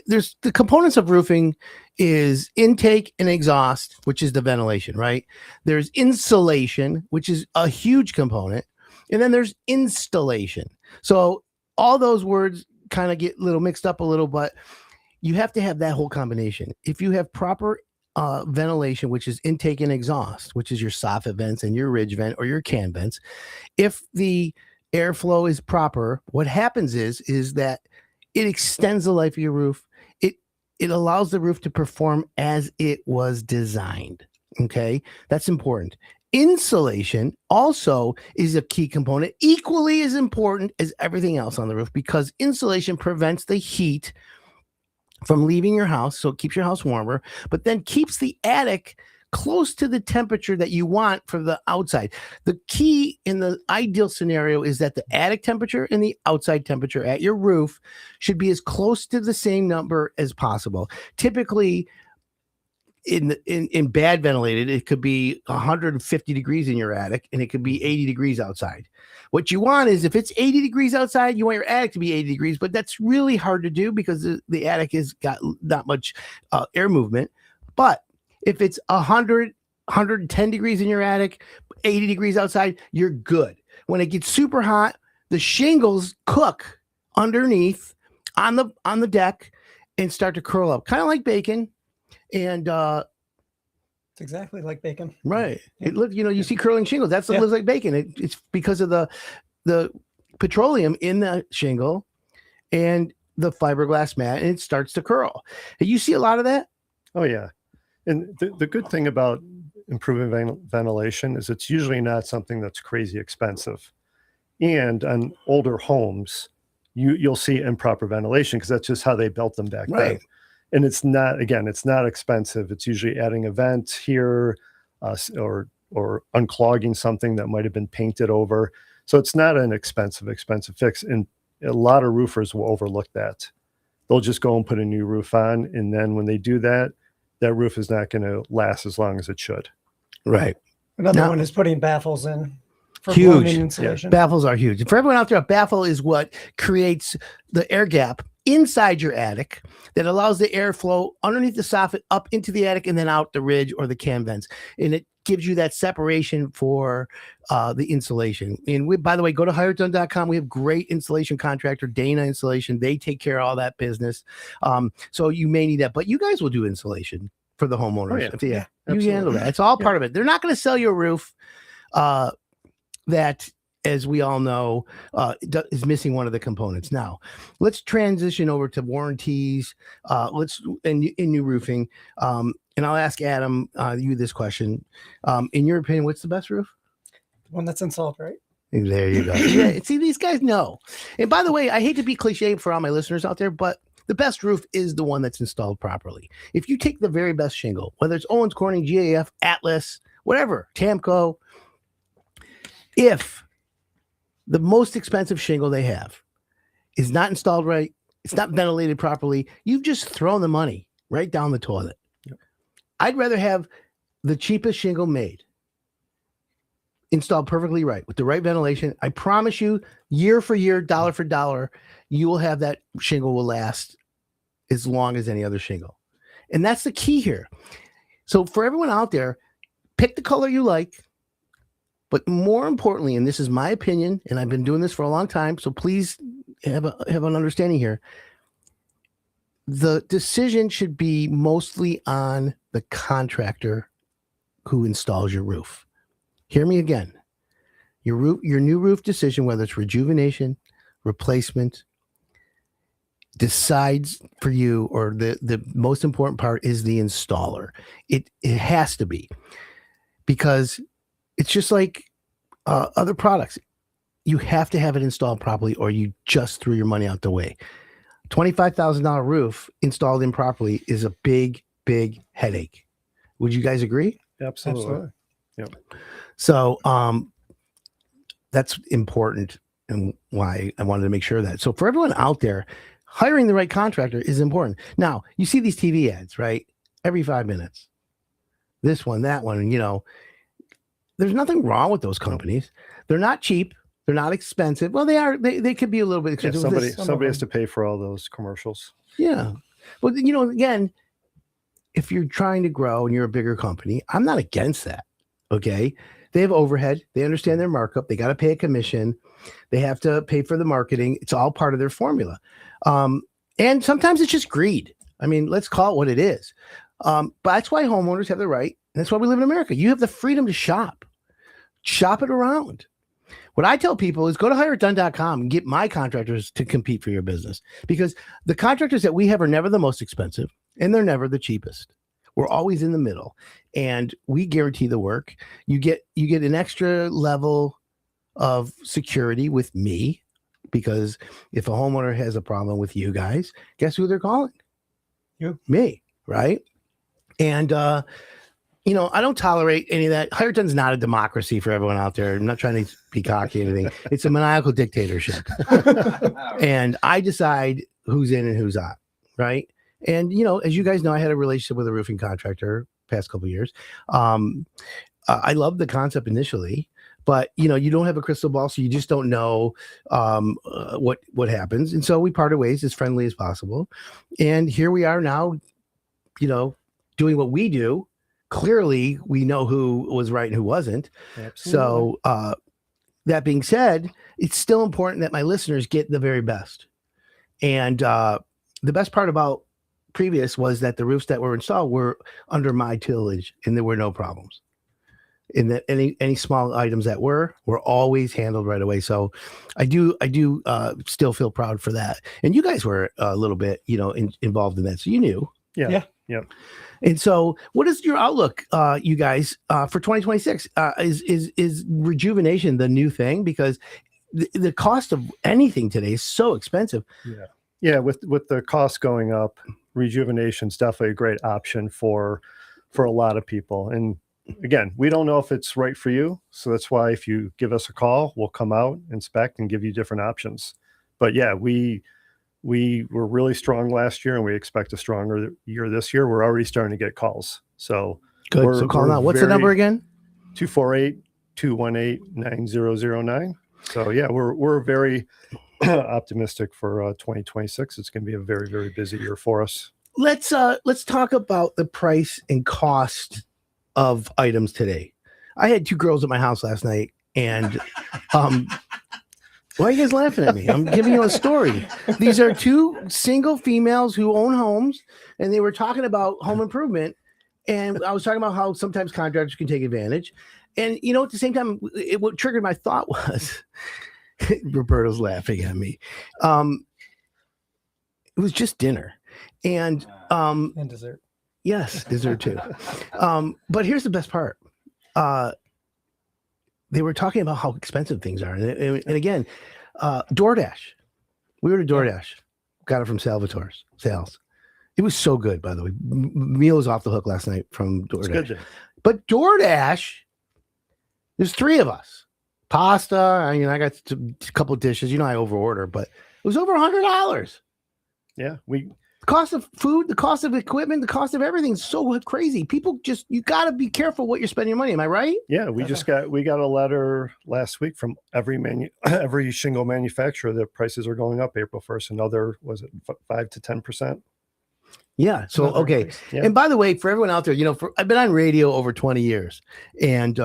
there's the components of roofing is intake and exhaust, which is the ventilation, right? There's insulation, which is a huge component, and then there's installation. So all those words kind of get a little mixed up a little, but you have to have that whole combination. If you have proper ventilation, which is intake and exhaust, which is your soffit vents and your ridge vent or your can vents, if the airflow is proper, what happens is that it extends the life of your roof. It allows the roof to perform as it was designed. Okay, that's important. Insulation also is a key component, equally as important as everything else on the roof, because insulation prevents the heat from leaving your house, so it keeps your house warmer, but then keeps the attic close to the temperature that you want for the outside. The key in the ideal scenario is that the attic temperature and the outside temperature at your roof should be as close to the same number as possible. Typically, in bad ventilated, it could be 150 degrees in your attic and it could be 80 degrees outside. What you want is, if it's 80 degrees outside, you want your attic to be 80 degrees, but that's really hard to do because the attic has got not much air movement. But if it's 110 degrees in your attic, 80 degrees outside, you're good. When it gets super hot, the shingles cook underneath on the deck and start to curl up, kind of like bacon. And it's exactly like bacon. Right. It looks, you see curling shingles. That's what looks like bacon. It's because of the petroleum in the shingle and the fiberglass mat, and it starts to curl. And you see a lot of that? Oh yeah. And the good thing about improving ventilation is it's usually not something that's crazy expensive. And on older homes, you'll see improper ventilation because that's just how they built them back then. And it's not expensive. It's usually adding a vent here, or unclogging something that might have been painted over. So it's not an expensive fix. And a lot of roofers will overlook that. They'll just go and put a new roof on. And then when they do that, that roof is not going to last as long as it should. Right. Another one is putting baffles in for Huge. blown-in insulation. Baffles are huge. For everyone out there, a baffle is what creates the air gap inside your attic that allows the airflow underneath the soffit up into the attic and then out the ridge or the cam vents. And it gives you that separation for the insulation. And we, by the way, go to hireitdone.com. We have great insulation contractor, Dana Insulation. They take care of all that business. So you may need that, but you guys will do insulation for the homeowners. Oh, yeah. You handle that. It's all part of it. They're not going to sell you a roof that, as we all know, is missing one of the components. Now, let's transition over to warranties. In new roofing. And I'll ask Adam you this question. In your opinion, what's the best roof? The one that's installed, right? There you go. Yeah, see, these guys know. And by the way, I hate to be cliche for all my listeners out there, but the best roof is the one that's installed properly. If you take the very best shingle, whether it's Owens Corning, GAF, Atlas, whatever, Tamco, if the most expensive shingle they have is not installed right, it's not ventilated properly, you've just thrown the money right down the toilet. Yep. I'd rather have the cheapest shingle made, installed perfectly right with the right ventilation. I promise you, year for year, dollar for dollar, you will have that shingle will last as long as any other shingle. And that's the key here. So for everyone out there, pick the color you like. But more importantly, and this is my opinion, and I've been doing this for a long time, so please have an understanding here. The decision should be mostly on the contractor who installs your roof. Hear me again. Your new roof decision, whether it's rejuvenation, replacement, decides for you, or the most important part is the installer. It has to be, because it's just like other products. You have to have it installed properly, or you just threw your money out the way. $25,000 roof installed improperly is a big, big headache. Would you guys agree? Absolutely. Yep. So that's important, and why I wanted to make sure that. So for everyone out there, hiring the right contractor is important. Now, you see these TV ads, right? Every 5 minutes. This one, that one, there's nothing wrong with those companies. They're not cheap. They're not expensive. Well, they are. They could be a little bit expensive. Yeah, somebody has to pay for all those commercials. Yeah. But, again, if you're trying to grow and you're a bigger company, I'm not against that. Okay. They have overhead. They understand their markup. They got to pay a commission. They have to pay for the marketing. It's all part of their formula. And sometimes it's just greed. I mean, let's call it what it is. But that's why homeowners have the right. And that's why we live in America. You have the freedom to shop it around. What I tell people is go to hireitdone.com and get my contractors to compete for your business, because the contractors that we have are never the most expensive and they're never the cheapest. We're always in the middle, and we guarantee the work. You get an extra level of security with me, because if a homeowner has a problem with you guys, guess who they're calling? You. Me, right? And I don't tolerate any of that. HireItDone's not a democracy for everyone out there. I'm not trying to be cocky or anything. It's a maniacal dictatorship. And I decide who's in and who's out, right? And, as you guys know, I had a relationship with a roofing contractor past couple of years. I loved the concept initially, but, you don't have a crystal ball, so you just don't know what happens. And so we parted ways as friendly as possible. And here we are now, doing what we do. Clearly, we know who was right and who wasn't. Absolutely. So that being said, it's still important that my listeners get the very best. And the best part about previous was that the roofs that were installed were under my tillage, and there were no problems. And that any small items that were always handled right away. So I do still feel proud for that. And you guys were a little bit, involved in that, so you knew. Yeah. And so, what is your outlook, you guys, for 2026? Is rejuvenation the new thing? Because the cost of anything today is so expensive. Yeah. With the cost going up, Rejuvenation is definitely a great option for a lot of people. And again, we don't know if it's right for you. So that's why if you give us a call, we'll come out, inspect, and give you different options. But yeah, we were really strong last year, and we expect a stronger year this year. We're already starting to get calls. So good. So call now. What's the number again? 248-218-9009. So yeah, we're very optimistic for 2026. It's going to be a very, very busy year for us. Let's talk about the price and cost of items today. I had two girls at my house last night, and why are you guys laughing at me? I'm giving you a story. These are two single females who own homes, and they were talking about home improvement. And I was talking about how sometimes contractors can take advantage. And, you know, at the same time, what triggered my thought was, Roberto's laughing at me. It was just dinner. And dessert. Yes, dessert too. But here's the best part. They were talking about how expensive things are. And again, DoorDash. We were to DoorDash. Got it from Salvatore's sales. It was so good, by the way. Meal was off the hook last night from DoorDash. But DoorDash, there's three of us. Pasta. I got a couple of dishes. I overorder, but it was over $100. Yeah, the cost of food, the cost of equipment, the cost of everything is so crazy. People you got to be careful what you're spending your money. Am I right? Yeah, we got a letter last week from every shingle manufacturer that prices are going up April 1st. Another, was it 5 to 10%? Yeah. So, okay. Yeah. And by the way, for everyone out there, I've been on radio over 20 years, and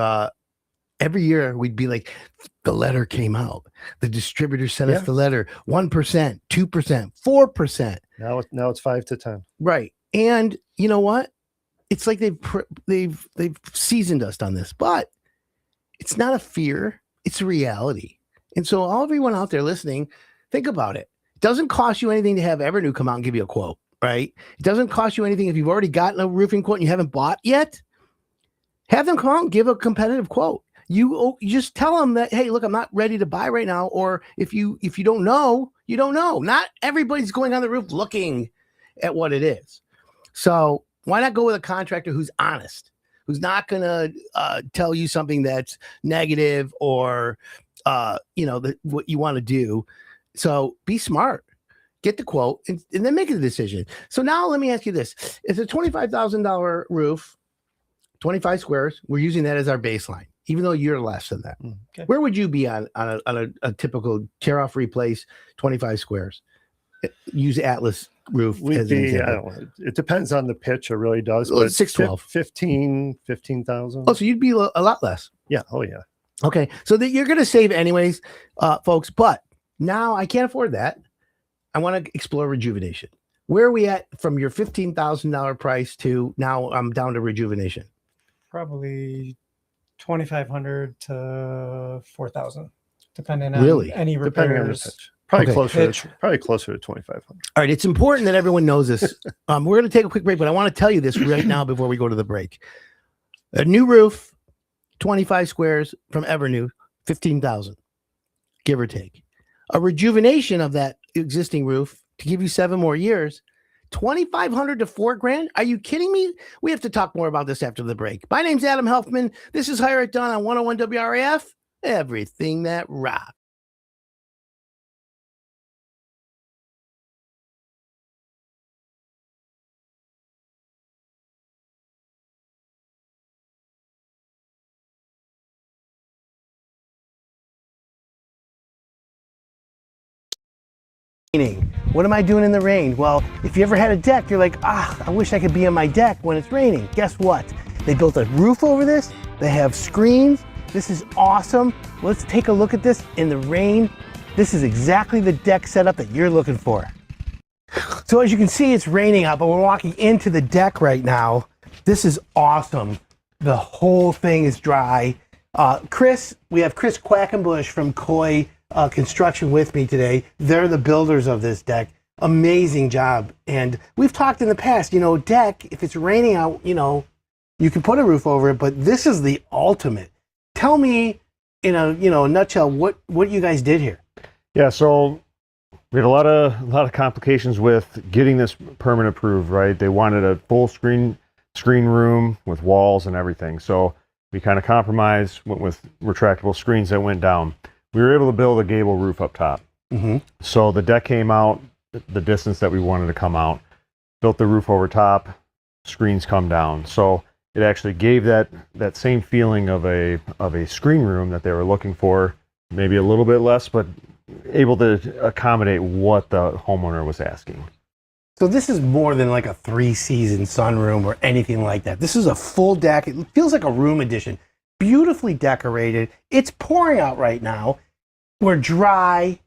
every year we'd be like, the letter came out. The distributor sent us the letter. 1%, 2%, 4%. Now it's 5 to 10. Right. And you know what? It's like they've seasoned us on this, but it's not a fear. It's a reality. And so all everyone out there listening, think about it. It doesn't cost you anything to have EverNew come out and give you a quote, right? It doesn't cost you anything if you've already gotten a roofing quote and you haven't bought yet. Have them come out and give a competitive quote. You just tell them that, hey, look, I'm not ready to buy right now. Or if you don't know, you don't know. Not everybody's going on the roof looking at what it is. So why not go with a contractor who's honest, who's not going to tell you something that's negative or, what you want to do. So be smart, get the quote, and then make a decision. So now let me ask you this. It's a $25,000 roof, 25 squares. We're using that as our baseline. Even though you're less than that, okay. Where would you be on a typical tear off replace 25 squares? Use Atlas roof. It depends on the pitch. It really does. But 612, 15,000. Oh, so you'd be a lot less. Yeah. Oh, yeah. Okay, so that you're going to save anyways, folks. But now I can't afford that. I want to explore Rejuvenation. Where are we at from your $15,000 price to now? I'm down to Rejuvenation. Probably 2,500 to 4,000, depending on any repairs. Depending on the pitch. Probably closer to 2,500. All right, it's important that everyone knows this. We're going to take a quick break, but I want to tell you this right now before we go to the break. A new roof, 25 squares from EverNew, 15,000, give or take. A rejuvenation of that existing roof to give you 7 more years, 2,500 to $4,000. Are you kidding me? We have to talk more about this after the break. My name's Adam Helfman. This is Hire It Done on 101 WRAF. Everything that rocks. What am I doing in the rain? Well, if you ever had a deck, you're like, I wish I could be on my deck when it's raining. Guess what? They built a roof over this. They have screens. This is awesome. Let's take a look at this in the rain. This is exactly the deck setup that you're looking for. So as you can see, it's raining out, but we're walking into the deck right now. This is awesome. The whole thing is dry. We have Chris Quackenbush from Coy Construction with me today. They're the builders of this deck. Amazing job. And we've talked in the past, deck, if it's raining out, you can put a roof over it, but this is the ultimate. Tell me in a nutshell what you guys did here. Yeah, so We had a lot of complications with getting this permit approved, right? They wanted a full screen room with walls and everything. So we kind of compromised, went with retractable screens that went down. We were able to build a gable roof up top. Mm-hmm. So the deck came out the distance that we wanted to come out, built the roof over top, screens come down. So it actually gave that same feeling of a screen room that they were looking for, maybe a little bit less, but able to accommodate what the homeowner was asking. So this is more than like a 3-season sunroom or anything like that. This is a full deck. It feels like a room addition. Beautifully decorated. It's pouring out right now. We're dry.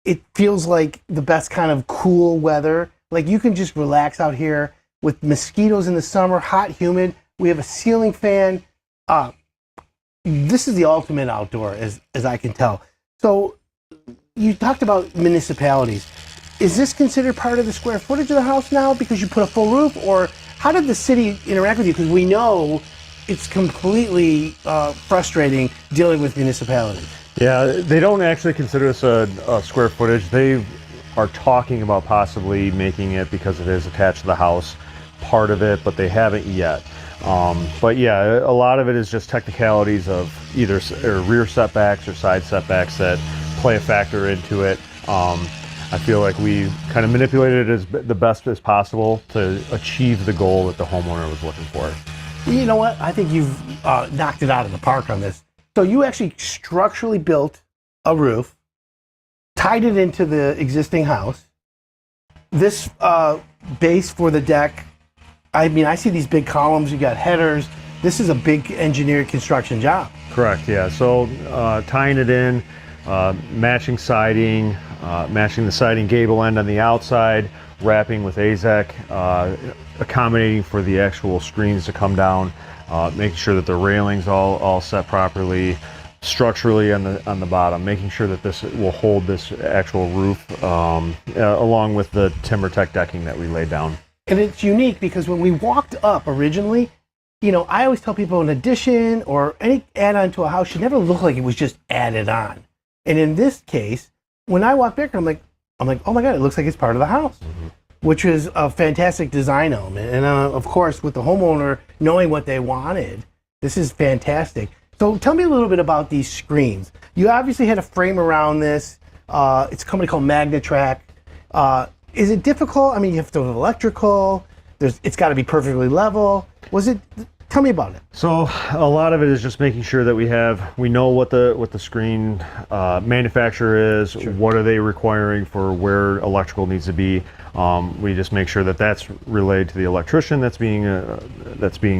It feels like the best kind of cool weather. Like you can just relax out here with mosquitoes in the summer, hot, humid. We have a ceiling fan. This is the ultimate outdoor, as I can tell. So you talked about municipalities. Is this considered part of the square footage of the house now because you put a full roof, or how did the city interact with you? Because we know it's completely frustrating dealing with municipalities. Yeah, they don't actually consider this a square footage. They are talking about possibly making it, because it is attached to the house, part of it, but they haven't yet. But yeah, a lot of it is just technicalities of either rear setbacks or side setbacks that play a factor into it. I feel like we kind of manipulated it as the best as possible to achieve the goal that the homeowner was looking for. You know what? I think you've knocked it out of the park on this. So you actually structurally built a roof, tied it into the existing house. This base for the deck, I mean, I see these big columns, you got headers. This is a big engineered construction job. Correct, yeah. So tying it in, matching siding, matching the siding gable end on the outside, wrapping with AZEK, accommodating for the actual screens to come down, making sure that the railings all set properly, structurally on the bottom, making sure that this will hold this actual roof, along with the TimberTech decking that we laid down. And it's unique because when we walked up originally, you know, I always tell people an addition or any add-on to a house should never look like it was just added on. And in this case, when I walk back, I'm like, oh my God, it looks like it's part of the house, which is a fantastic design element. And of course, with the homeowner knowing what they wanted, this is fantastic. So tell me a little bit about these screens. You obviously had a frame around this. It's a company called Magnatrack. Is it difficult? I mean, you have to have electrical. It's got to be perfectly level. Tell me about it. So a lot of it is just making sure that we know what the screen manufacturer is. Sure. What are they requiring for where electrical needs to be? We just make sure that that's relayed to the electrician that's being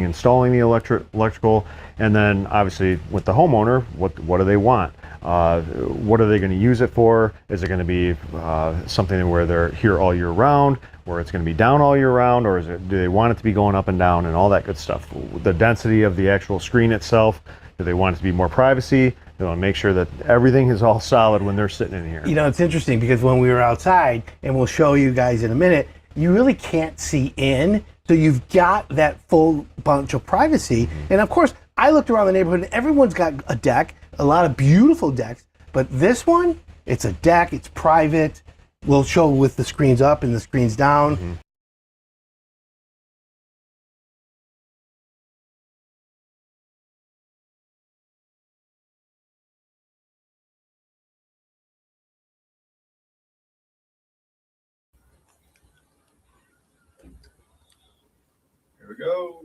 installing the electrical, and then obviously with the homeowner, what do they want? What are they going to use it for? Is it going to be something where they're here all year round, where it's going to be down all year round, or do they want it to be going up and down and all that good stuff? The density of the actual screen itself, do they want it to be more privacy? They want to make sure that everything is all solid when they're sitting in here. You know, it's interesting because when we were outside, and we'll show you guys in a minute, you really can't see in, so you've got that full bunch of privacy. And of course, I looked around the neighborhood and everyone's got a deck, a lot of beautiful decks, but this one, it's a deck, it's private. We'll show with the screens up and the screens down. Here we go.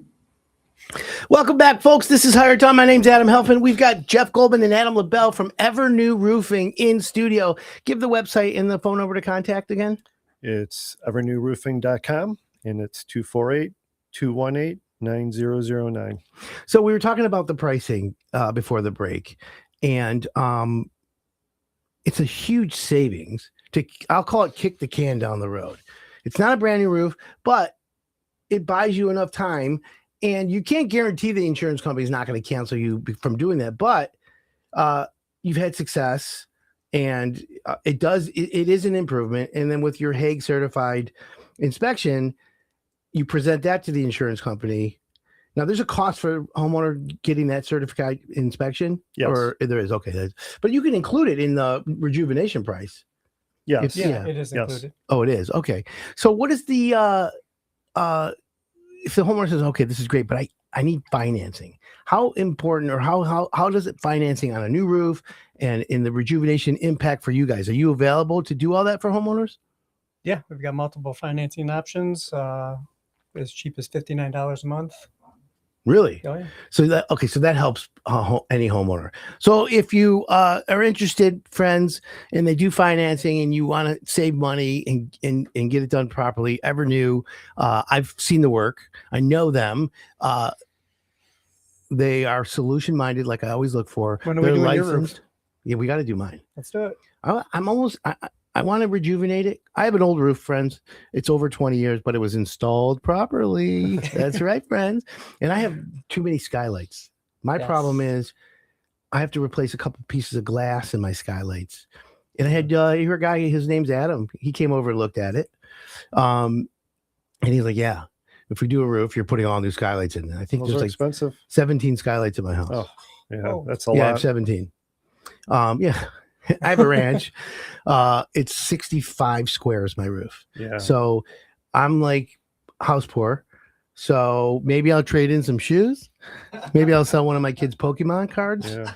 Welcome back, folks. This is Higher Time. My name's Adam Helfand. We've got Jeff Goldman and Adam LaBelle from EverNew Roofing in studio. Give the website and the phone number to contact again. It's evernewroofing.com, and it's 248-218-9009. So we were talking about the pricing before the break, and it's a huge savings I'll call it kick the can down the road. It's not a brand new roof, but it buys you enough time. And you can't guarantee the insurance company is not going to cancel you from doing that, but you've had success, and it is an improvement. And then with your Hague certified inspection, you present that to the insurance company. Now, there's a cost for homeowner getting that certified inspection. Yes. Or there is, okay. But you can include it in the rejuvenation price. Yes. Yeah, it is Yes. included. Oh, it is. Okay. So what is the if the homeowner says, okay, this is great, but I need financing. How important or how does it financing on a new roof and in the rejuvenation impact for you guys? Are you available to do all that for homeowners? Yeah, we've got multiple financing options, as cheap as $59 a month. Really? Oh, yeah. So that helps any homeowner. So if you are interested, friends, and they do financing and you want to save money and get it done properly, EverNew, I've seen the work. I know them. They are solution minded, like I always look for. When are we They're doing your licensed. roof? Yeah, we got to do mine. Let's do it. I want to rejuvenate it. I have an old roof, friends. It's over 20 years, but it was installed properly. That's right, friends. And I have too many skylights. My Yes. problem is I have to replace a couple pieces of glass in my skylights. And I had a guy, his name's Adam. He came over and looked at it. And he's like, yeah, if we do a roof, you're putting all new skylights in. And I think Those there's are like expensive. 17 skylights in my house. Oh, yeah, Oh. that's a I lot. have 17. Yeah. I have a ranch. It's 65 squares, my roof. Yeah. So I'm like house poor. So maybe I'll trade in some shoes. Maybe I'll sell one of my kids' Pokemon cards. Yeah.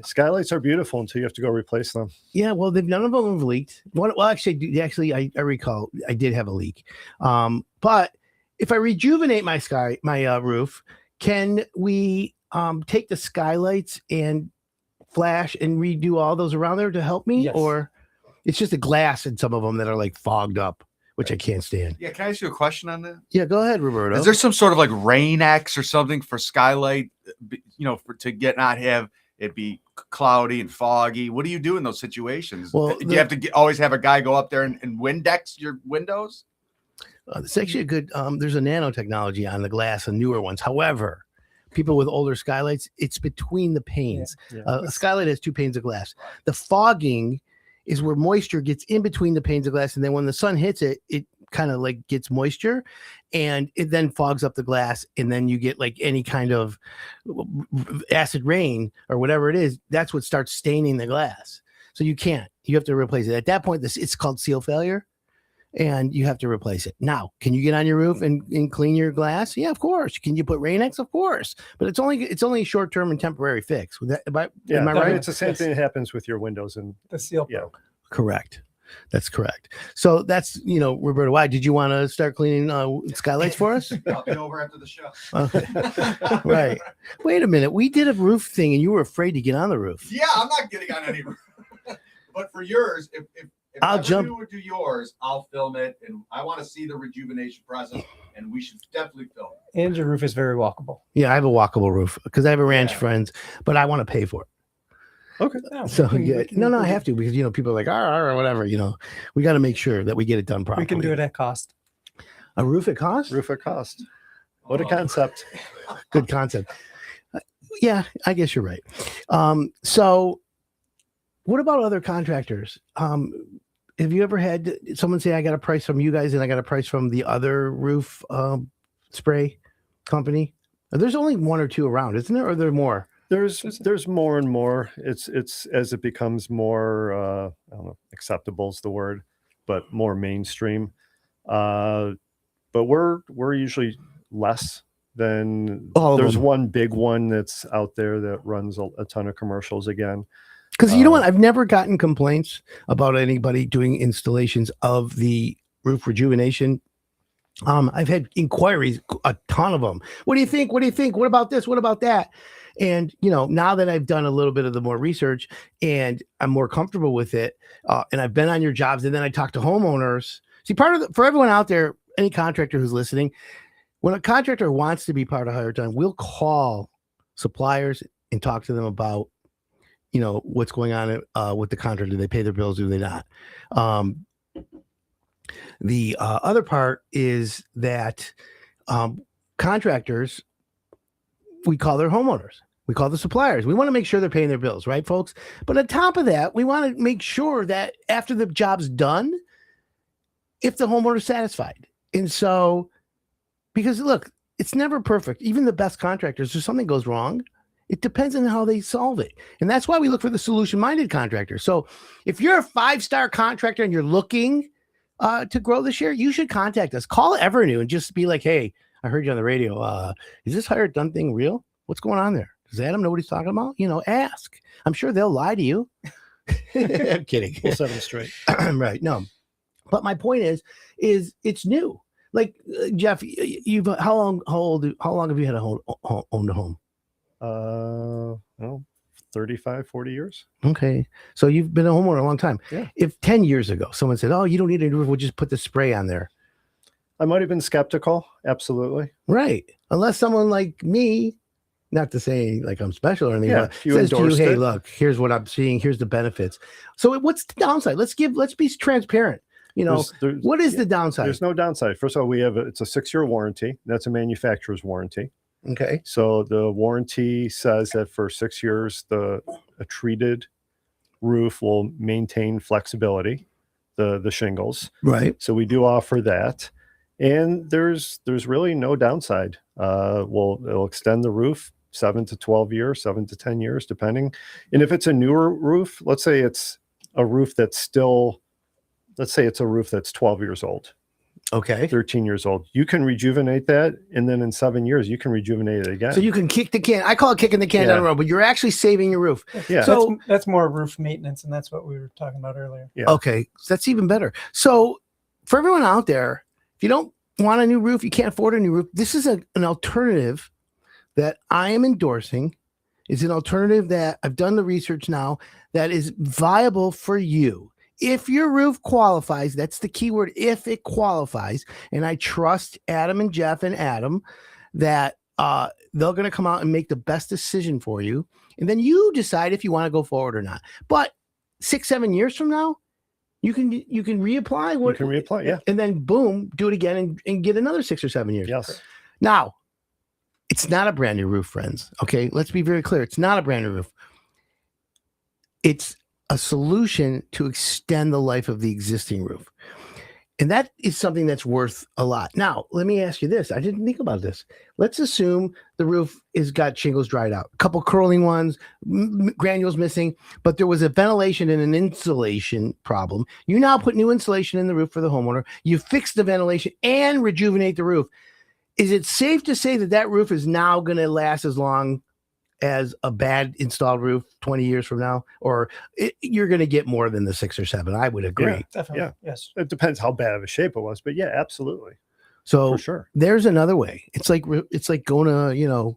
Skylights are beautiful until you have to go replace them. Yeah, well, none of them have leaked. Well, actually, I recall I did have a leak. But if I rejuvenate my roof, can we take the skylights and flash and redo all those around there to help me? Yes. Or it's just the glass in some of them that are like fogged up, which I can't stand. Yeah, can I ask you a question on that? Yeah, go ahead, Roberto. Is there some sort of like rain X or something for skylight, to not have it be cloudy and foggy? What do you do in those situations? Well, do you have to always have a guy go up there and Windex your windows? It's actually a good, there's a nanotechnology on the glass, the newer ones. However, people with older skylights, it's between the panes. Yeah. A skylight has two panes of glass. The fogging is where moisture gets in between the panes of glass. And then when the sun hits it, it kind of like gets moisture and it then fogs up the glass. And then you get like any kind of acid rain or whatever it is. That's what starts staining the glass. So you have to replace it. At that point, it's called seal failure. And you have to replace it. Now, can you get on your roof and clean your glass? Yeah, of course. Can you put Rain-X? Of course. But it's only a short-term and temporary fix. Am I right? It's the same thing that happens with your windows and The seal yeah. broke. Correct. That's correct. So that's, Roberto, why did you want to start cleaning skylights for us? I'll be over after the show. Right. Wait a minute. We did a roof thing and you were afraid to get on the roof. Yeah, I'm not getting on any roof. But for yours, if I'll EverNew jump. would do yours, I'll film it, and I want to see the rejuvenation process, and we should definitely film it. And your roof is very walkable. Yeah, I have a walkable roof because I have a ranch, Yeah. friends, but I want to pay for it. Okay. So yeah, no, I have to because people are like, or whatever. We got to make sure that we get it done properly. We can do it at cost. A roof at cost. Roof at cost. What a Oh. concept. Good concept. Yeah, I guess you're right. So, what about other contractors? Have you ever had someone say, "I got a price from you guys, and I got a price from the other roof spray company"? There's only one or two around, isn't there? Or are there more? There's more and more. It's as it becomes more I don't know, acceptable is the word, but more mainstream. But we're usually less than All of there's them. one big one that's out there that runs a ton of commercials again. Because you know what? I've never gotten complaints about anybody doing installations of the roof rejuvenation. I've had inquiries, a ton of them. What do you think? What do you think? What about this? What about that? And now that I've done a little bit of the more research and I'm more comfortable with it, and I've been on your jobs, and then I talk to homeowners. See, for everyone out there, any contractor who's listening, when a contractor wants to be part of Hire Done, we'll call suppliers and talk to them about what's going on with the contractor. Do they pay their bills? Do they not? The other part is that contractors, we call their homeowners. We call the suppliers. We want to make sure they're paying their bills, right, folks? But on top of that, we want to make sure that after the job's done, if the homeowner's satisfied. And so, because look, it's never perfect. Even the best contractors, if something goes wrong, It depends on how they solve it. And that's why we look for the solution-minded contractor. So if you're a 5-star contractor and you're looking to grow this year, you should contact us. Call EverNew and just be like, hey, I heard you on the radio. Is this hired done thing real? What's going on there? Does Adam know what he's talking about? Ask. I'm sure they'll lie to you. I'm kidding. We'll set them straight. Right. No. But my point is it's new. Like Jeff, how long have you had owned a home? Well, 35, 40 years. Okay. So you've been a homeowner a long time. Yeah. If 10 years ago someone said, oh, you don't need a roof, we'll just put the spray on there. I might have been skeptical. Absolutely. Right. Unless someone like me, not to say like I'm special or anything, Yeah, but if you says to you, endorsed hey, it. look, here's what I'm seeing. Here's the benefits. So what's the downside? Let's be transparent. There's- What is the downside? There's no downside. First of all, it's a 6-year warranty. That's a manufacturer's warranty. Okay. So the warranty says that for 6 years, a treated roof will maintain flexibility, the shingles. Right. So we do offer that, and there's really no downside. It'll extend the roof 7 to 12 years, 7 to 10 years, depending. And if it's a newer roof, let's say it's a roof that's 12 years old. Okay. 13 years old. You can rejuvenate that, and then in 7 years, you can rejuvenate it again. So you can kick the can. I call it kicking the can down the road, but you're actually saving your roof. Yeah. So that's more roof maintenance, and that's what we were talking about earlier. Yeah. okay, so that's even better. So for everyone out there, if you don't want a new roof, you can't afford a new roof, this is an alternative that I am endorsing. It's an alternative that I've done the research now that is viable for you. If your roof qualifies, that's the key word, if it qualifies, and I trust Adam and Jeff and Adam that they're going to come out and make the best decision for you, and then you decide if you want to go forward or not. But 6-7 years from now, you can reapply. You can reapply, yeah. And then boom, do it again and get another 6 or 7 years. Yes. Now, it's not a brand new roof, friends. Okay, let's be very clear. It's not a brand new roof. It's a solution to extend the life of the existing roof. And that is something that's worth a lot. Now, let me ask you this. I didn't think about this. Let's assume the roof is got shingles dried out, a couple curling ones, granules missing, but there was a ventilation and an insulation problem. You now put new insulation in the roof for the homeowner. You fix the ventilation and rejuvenate the roof. Is it safe to say that roof is now going to last as long as a bad installed roof 20 years from now, or you're going to get more than the 6 or 7? I would agree. Yeah. Definitely. Yeah. Yes. It depends how bad of a shape it was, but yeah, absolutely. So For sure. there's another way. It's like going to,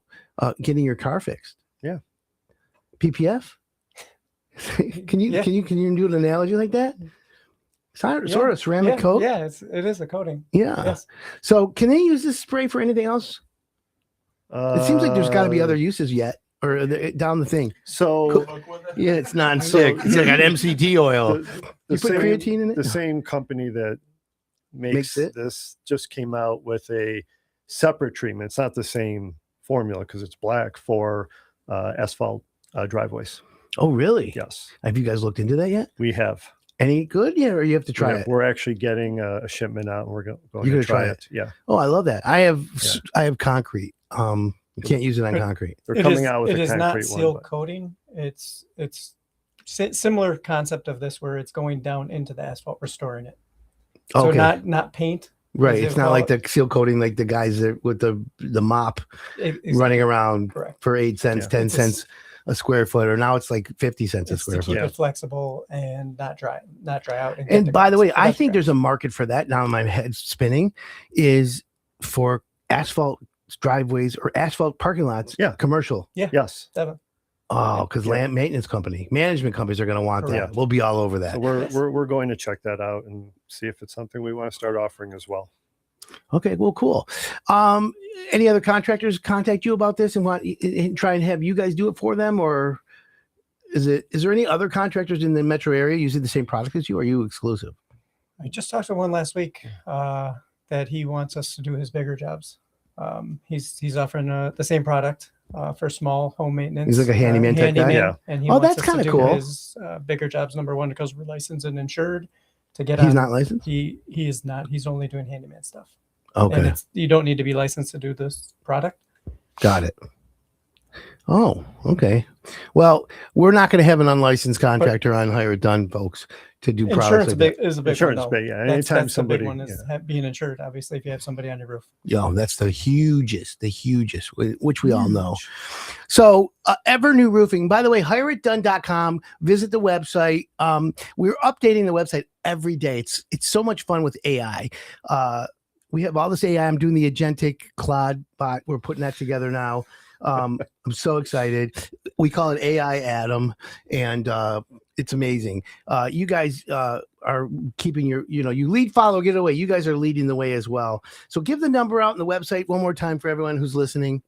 getting your car fixed. Yeah. PPF. Can you do an analogy like that? Sort of ceramic coat. Yeah, it is a coating. Yeah. Yes. So can they use this spray for anything else? It seems like there's got to be other uses yet, or down the thing. So Yeah, it's non-stick. It's like an MCT oil. You put creatine in it? The same company that makes it? this just came out with a separate treatment. It's not the same formula because it's black for asphalt driveways. Oh, really? Yes, Have you guys looked into that yet? we have. Any good? Yeah, or you have to try it? We're actually getting a shipment out, and we're going You're to gonna try try it. Yeah, Oh, I love that. I have concrete. You can't use it on concrete. they're coming out with It a is not concrete seal one. coating. It's similar concept of this where it's going down into the asphalt, restoring it. So Okay. not paint. Right. as It's they not call like it. the seal coating, like the guys that with the mop running around Correct. for 8 cents, Yeah. 10 It's cents a square foot, or now it's like 50 cents a It's to square keep foot. it flexible and not dry out. get And by the way, I production think grass. there's a market for that. Now my head's spinning, is for asphalt driveways or asphalt parking lots. Yeah. Commercial. Yes. Definitely. Oh, because Yeah. land maintenance management companies are going to want that. Correct. We'll be all over that. So we're, Yes. we're going to check that out and see if it's something we want to start offering as well. Okay, well, cool. Any other contractors contact you about this and try and have you guys do it for them, or is there any other contractors in the metro area using the same product as you? Or are you exclusive? I just talked to one last week that he wants us to do his bigger jobs. He's offering the same product for small home maintenance. He's like a handyman type guy? Yeah. And he Oh, wants that's us to kinda do cool. His bigger jobs, number one, because we're licensed and insured to get He's on. not licensed. He is not. He's only doing handyman stuff. And Okay, you don't need to be licensed to do this product. got it. Oh, okay. Well, we're not going to have an unlicensed contractor on Hire It Done, folks, to do products Insurance like that. is a big Insurance, one, though. big, yeah. That's Anytime the somebody, big one is being insured. Obviously, if you have somebody on your roof. Yo, that's the hugest, which we all know. So EverNew Roofing, by the way, hireitdone.com, visit the website. We're updating the website every day. It's so much fun with AI. We have all this AI. I'm doing the agentic Claude bot. We're putting that together now. I'm so excited. We call it AI Adam, and it's amazing. You guys are keeping your, you lead, follow, get away. You guys are leading the way as well. So give the number out on the website one more time for everyone who's listening.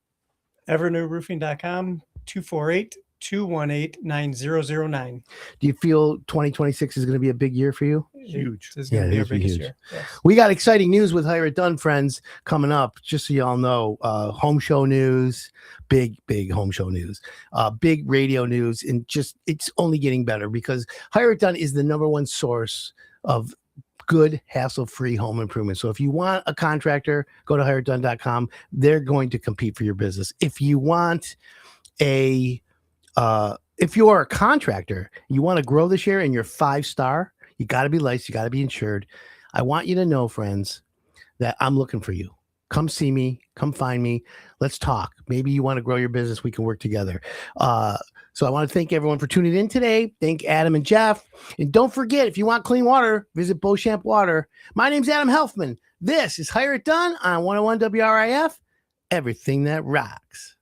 EverNewRoofing.com, 248-218-9009. Do you feel 2026 is going to be a big year for you? Huge. This is going to be our biggest huge. year. Yes. We got exciting news with Hire It Done, friends, coming up. Just so y'all know, home show news, big home show news, big radio news, and just it's only getting better because Hire It Done is the #1 source of good hassle-free home improvement. So if you want a contractor, go to hireitdone.com. They're going to compete for your business. If you want if you're a contractor, you want to grow this year and you're 5-star, you got to be licensed, you got to be insured. I want you to know, friends, that I'm looking for you. Come see me, come find me. Let's talk. Maybe you want to grow your business. We can work together. So I want to thank everyone for tuning in today. Thank Adam and Jeff. And don't forget, if you want clean water, visit Beauchamp Water. My name's Adam Helfman. This is Hire It Done on 101 WRIF. Everything that rocks.